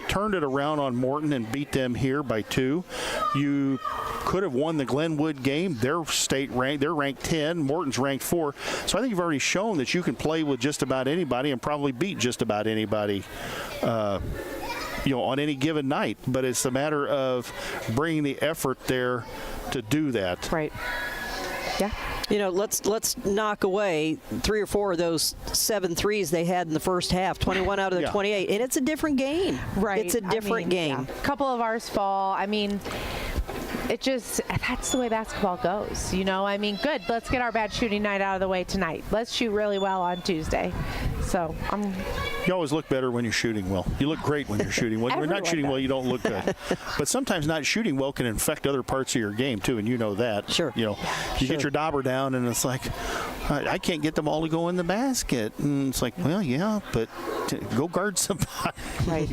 turned it around on Morton and beat them here by 2. You could have won the Glenwood game. They're ranked 10. Morton's ranked 4. So I think you've already shown that you can play with just about anybody and probably beat just about anybody. On any given night, but it's a matter of bringing the effort there to do that. Right. Yeah. Let's knock away 3 or 4 of those 7 threes they had in the first half, 21 out of the 28, and it's a different game. Right. It's a different game. Yeah. A couple of ours fall. I mean, that's the way basketball goes. Good. Let's get our bad shooting night out of the way tonight. Let's shoot really well on Tuesday. So you always look better when you're shooting well. You look great when you're shooting well. When you're not shooting well, you don't look good. But sometimes not shooting well can infect other parts of your game too, and you know that. Sure. You get your dauber down, and it's like, I can't get them all to go in the basket. And it's like, well, yeah, but go guard somebody. Right.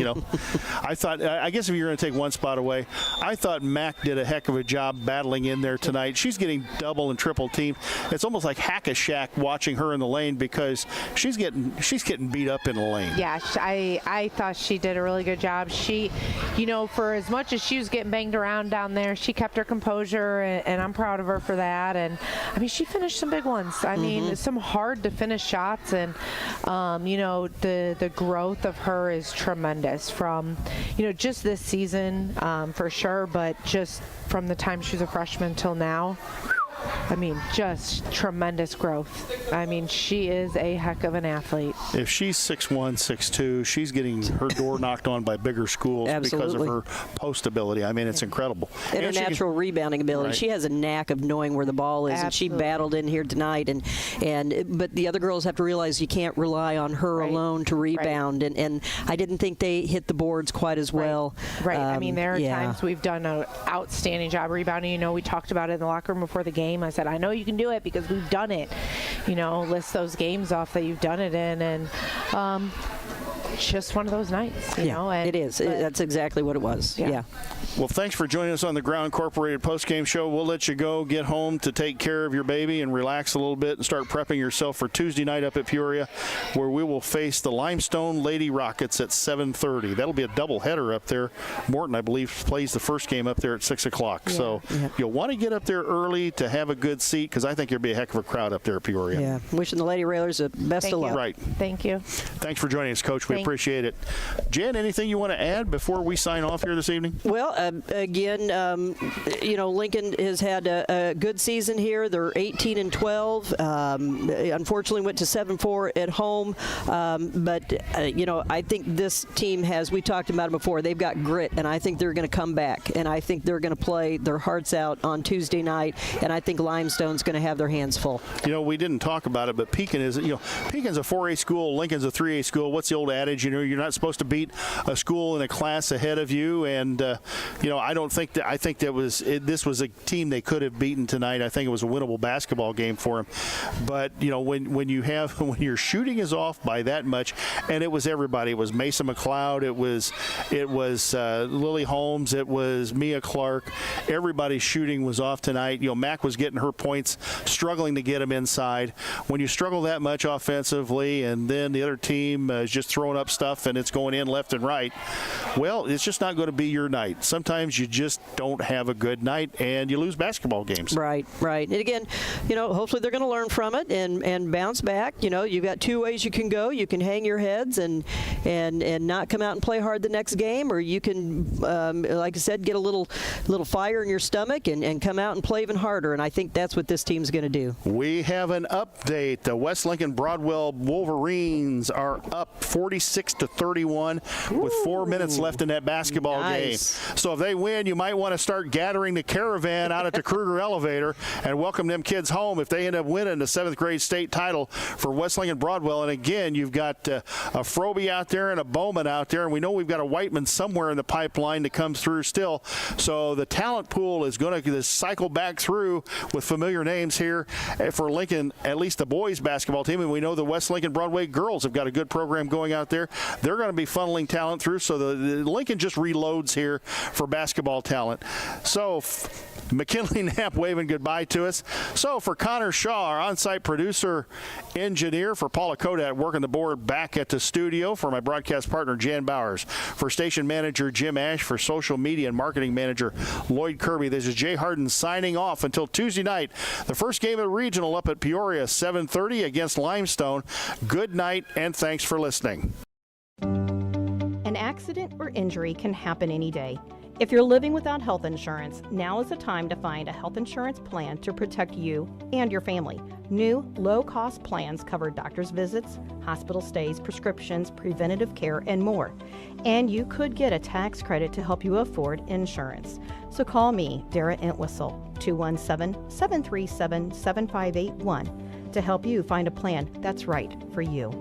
I guess if you're going to take one spot away, I thought Mac did a heck of a job battling in there tonight. She's getting double and triple teamed. It's almost like hack-a-shack watching her in the lane because she's getting beat up in the lane. Yeah, I thought she did a really good job. She, for as much as she was getting banged around down there, she kept her composure, and I'm proud of her for that. And, I mean, she finished some big ones. I mean, some hard to finish shots, and the growth of her is tremendous from just this season for sure, but just from the time she was a freshman till now. I mean, just tremendous growth. I mean, she is a heck of an athlete. If she's 6'1", 6'2", she's getting her door knocked on by bigger schools because of her post ability. I mean, it's incredible. And her natural rebounding ability. Right. She has a knack of knowing where the ball is, and she battled in here tonight. But the other girls have to realize you can't rely on her alone to rebound. Right. And I didn't think they hit the boards quite as well. Right. I mean, there are times we've done an outstanding job rebounding. We talked about it in the locker room before the game. I said, I know you can do it because we've done it. List those games off that you've done it in, and just one of those nights. It is. That's exactly what it was. Yeah. Well, thanks for joining us on the Ground Incorporated postgame show. We'll let you go, get home to take care of your baby and relax a little bit and start prepping yourself for Tuesday night up at Peoria, where we will face the Limestone Lady Rockets at 7:30. That'll be a doubleheader up there. Morton, I believe, plays the first game up there at 6 o'clock. Yeah. So you'll want to get up there early to have a good seat, because I think there'll be a heck of a crowd up there at Peoria. Yeah. Wishing the Lady Railers the best of luck. Right. Thank you. Thanks for joining us, Coach. We appreciate it. Jen, anything you want to add before we sign off here this evening? Well, again, Lincoln has had a good season here. They're 18-12. Unfortunately, went to 7-4 at home. But I think this team has, we talked about it before, they've got grit, and I think they're going to come back. And I think they're going to play their hearts out on Tuesday night, and I think Limestone's going to have their hands full. We didn't talk about it, but Pekin's a 4A school, Lincoln's a 3A school. What's the old adage? You're not supposed to beat a school in a class ahead of you, and I don't think that. I think this was a team they could have beaten tonight. I think it was a winnable basketball game for them. But when your shooting is off by that much, and it was everybody. It was Mason McLeod. It was Lily Holmes. It was Mia Clark. Everybody's shooting was off tonight. Mac was getting her points, struggling to get them inside. When you struggle that much offensively, and then the other team is just throwing up stuff and it's going in left and right, well, it's just not going to be your night. Sometimes you just don't have a good night and you lose basketball games. Right. And again, hopefully they're going to learn from it and bounce back. You've got two ways you can go. You can hang your heads and not come out and play hard the next game, or you can, like I said, get a little fire in your stomach and come out and play even harder. And I think that's what this team's going to do. We have an update. The West Lincoln Broadwell Wolverines are up 46-31 with 4 minutes left in that basketball game. So if they win, you might want to start gathering the caravan out at the Kruger Elevator and welcome them kids home if they end up winning the 7th grade state title for West Lincoln Broadwell. And again, you've got a Frobe out there and a Bowman out there, and we know we've got a Whiteman somewhere in the pipeline to come through still. So the talent pool is going to cycle back through with familiar names here for Lincoln, at least the boys basketball team. And we know the West Lincoln Broadway girls have got a good program going out there. They're going to be funneling talent through. So the Lincoln just reloads here for basketball talent. So McKinley Knapp waving goodbye to us. So for Connor Shaw, our on-site producer, engineer, for Paula Kodat working the board back at the studio, for my broadcast partner, Jan Bowers, for station manager, Jim Ash, for social media and marketing manager, Lloyd Kirby. This is Jay Harden signing off until Tuesday night. The first game of the regional up at Peoria, 7:30 against Limestone. Good night, and thanks for listening. An accident or injury can happen any day. If you're living without health insurance, now is the time to find a health insurance plan to protect you and your family. New, low-cost plans cover doctor's visits, hospital stays, prescriptions, preventative care, and more. And you could get a tax credit to help you afford insurance. So call me, Dara Entwistle, 217-737-7581 to help you find a plan that's right for you.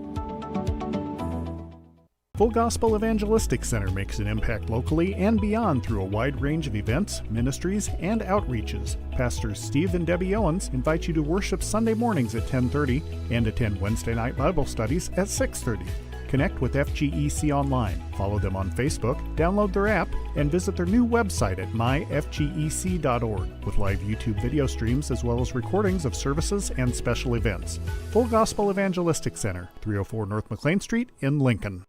Full Gospel Evangelistic Center makes an impact locally and beyond through a wide range of events, ministries, and outreaches. Pastors Steve and Debbie Owens invite you to worship Sunday mornings at 10:30 and attend Wednesday night Bible studies at 6:30. Connect with FGEC online, follow them on Facebook, download their app, and visit their new website at myfgec.org with live YouTube video streams as well as recordings of services and special events. Full Gospel Evangelistic Center, 304 North McLean Street in Lincoln.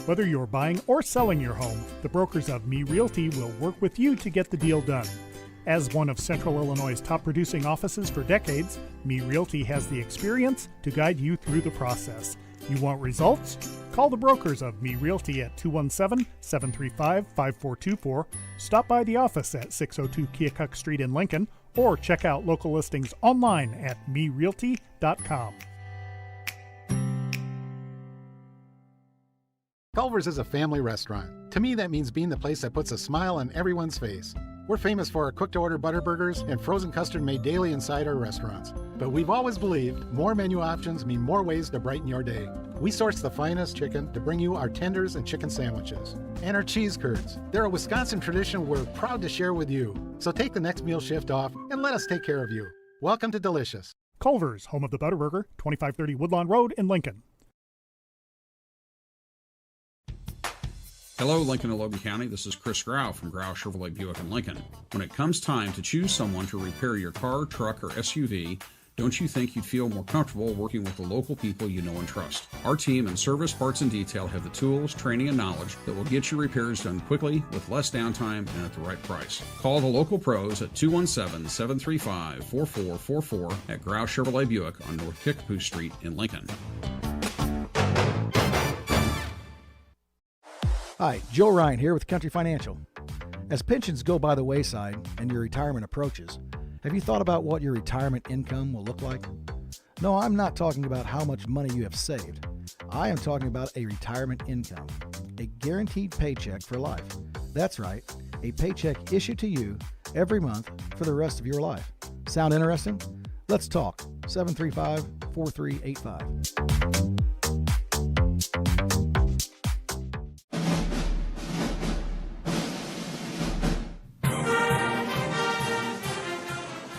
Whether you're buying or selling your home, the brokers of Me Realty will work with you to get the deal done. As one of Central Illinois' top producing offices for decades, Me Realty has the experience to guide you through the process. You want results? Call the brokers of Me Realty at 217-735-5424, stop by the office at 602 Keokuk Street in Lincoln, or check out local listings online at merealty.com. Culver's is a family restaurant. To me, that means being the place that puts a smile on everyone's face. We're famous for our cooked-to-order butter burgers and frozen custard made daily inside our restaurants. But we've always believed more menu options mean more ways to brighten your day. We source the finest chicken to bring you our tenders and chicken sandwiches. And our cheese curds. They're a Wisconsin tradition we're proud to share with you. So take the next meal shift off and let us take care of you. Welcome to Delicious. Culver's, home of the Butterburger, 2530 Woodlawn Road in Lincoln. Hello, Lincoln and Logan County. This is Chris Grau from Grau Chevrolet Buick in Lincoln. When it comes time to choose someone to repair your car, truck, or SUV, don't you think you'd feel more comfortable working with the local people you know and trust? Our team in service, parts, and detail have the tools, training, and knowledge that will get your repairs done quickly, with less downtime, and at the right price. Call the local pros at 217-735-4444 at Grau Chevrolet Buick on North Kickapoo Street in Lincoln. Hi, Joe Ryan here with Country Financial. As pensions go by the wayside and your retirement approaches, have you thought about what your retirement income will look like? No, I'm not talking about how much money you have saved. I am talking about a retirement income, a guaranteed paycheck for life. That's right, a paycheck issued to you every month for the rest of your life. Sound interesting? Let's talk. 735-4385.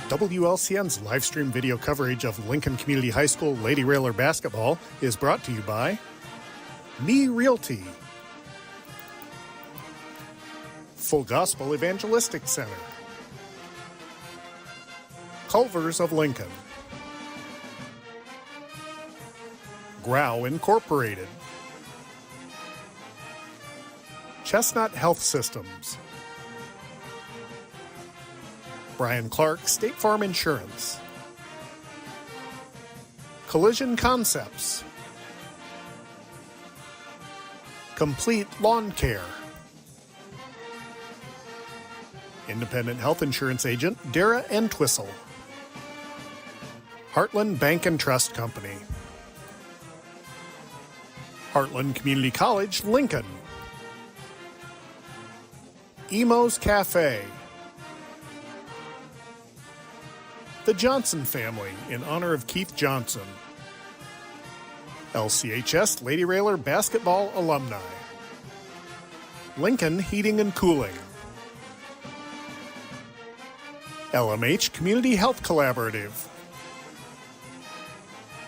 WLCN's live stream video coverage of Lincoln Community High School Lady Railer basketball is brought to you by Me Realty, Full Gospel Evangelistic Center, Culver's of Lincoln, Grau Incorporated, Chestnut Health Systems, Brian Clark State Farm Insurance, Collision Concepts, Complete Lawn Care, Independent Health Insurance Agent Dara Entwistle, Heartland Bank and Trust Company, Heartland Community College, Lincoln, Emo's Cafe, The Johnson Family in honor of Keith Johnson, LCHS Lady Railer Basketball Alumni, Lincoln Heating and Cooling, LMH Community Health Collaborative,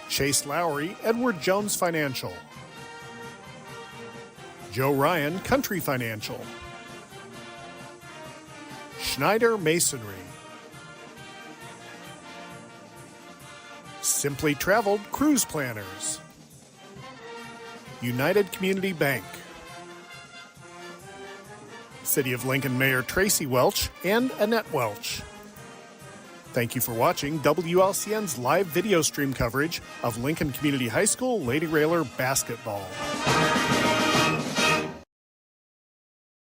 Chase Lowry Edward Jones Financial, Joe Ryan Country Financial, Schneider Masonry, Simply Traveled Cruise Planners, United Community Bank, City of Lincoln Mayor Tracy Welch and Annette Welch. Thank you for watching WLCN's live video stream coverage of Lincoln Community High School Lady Railer basketball.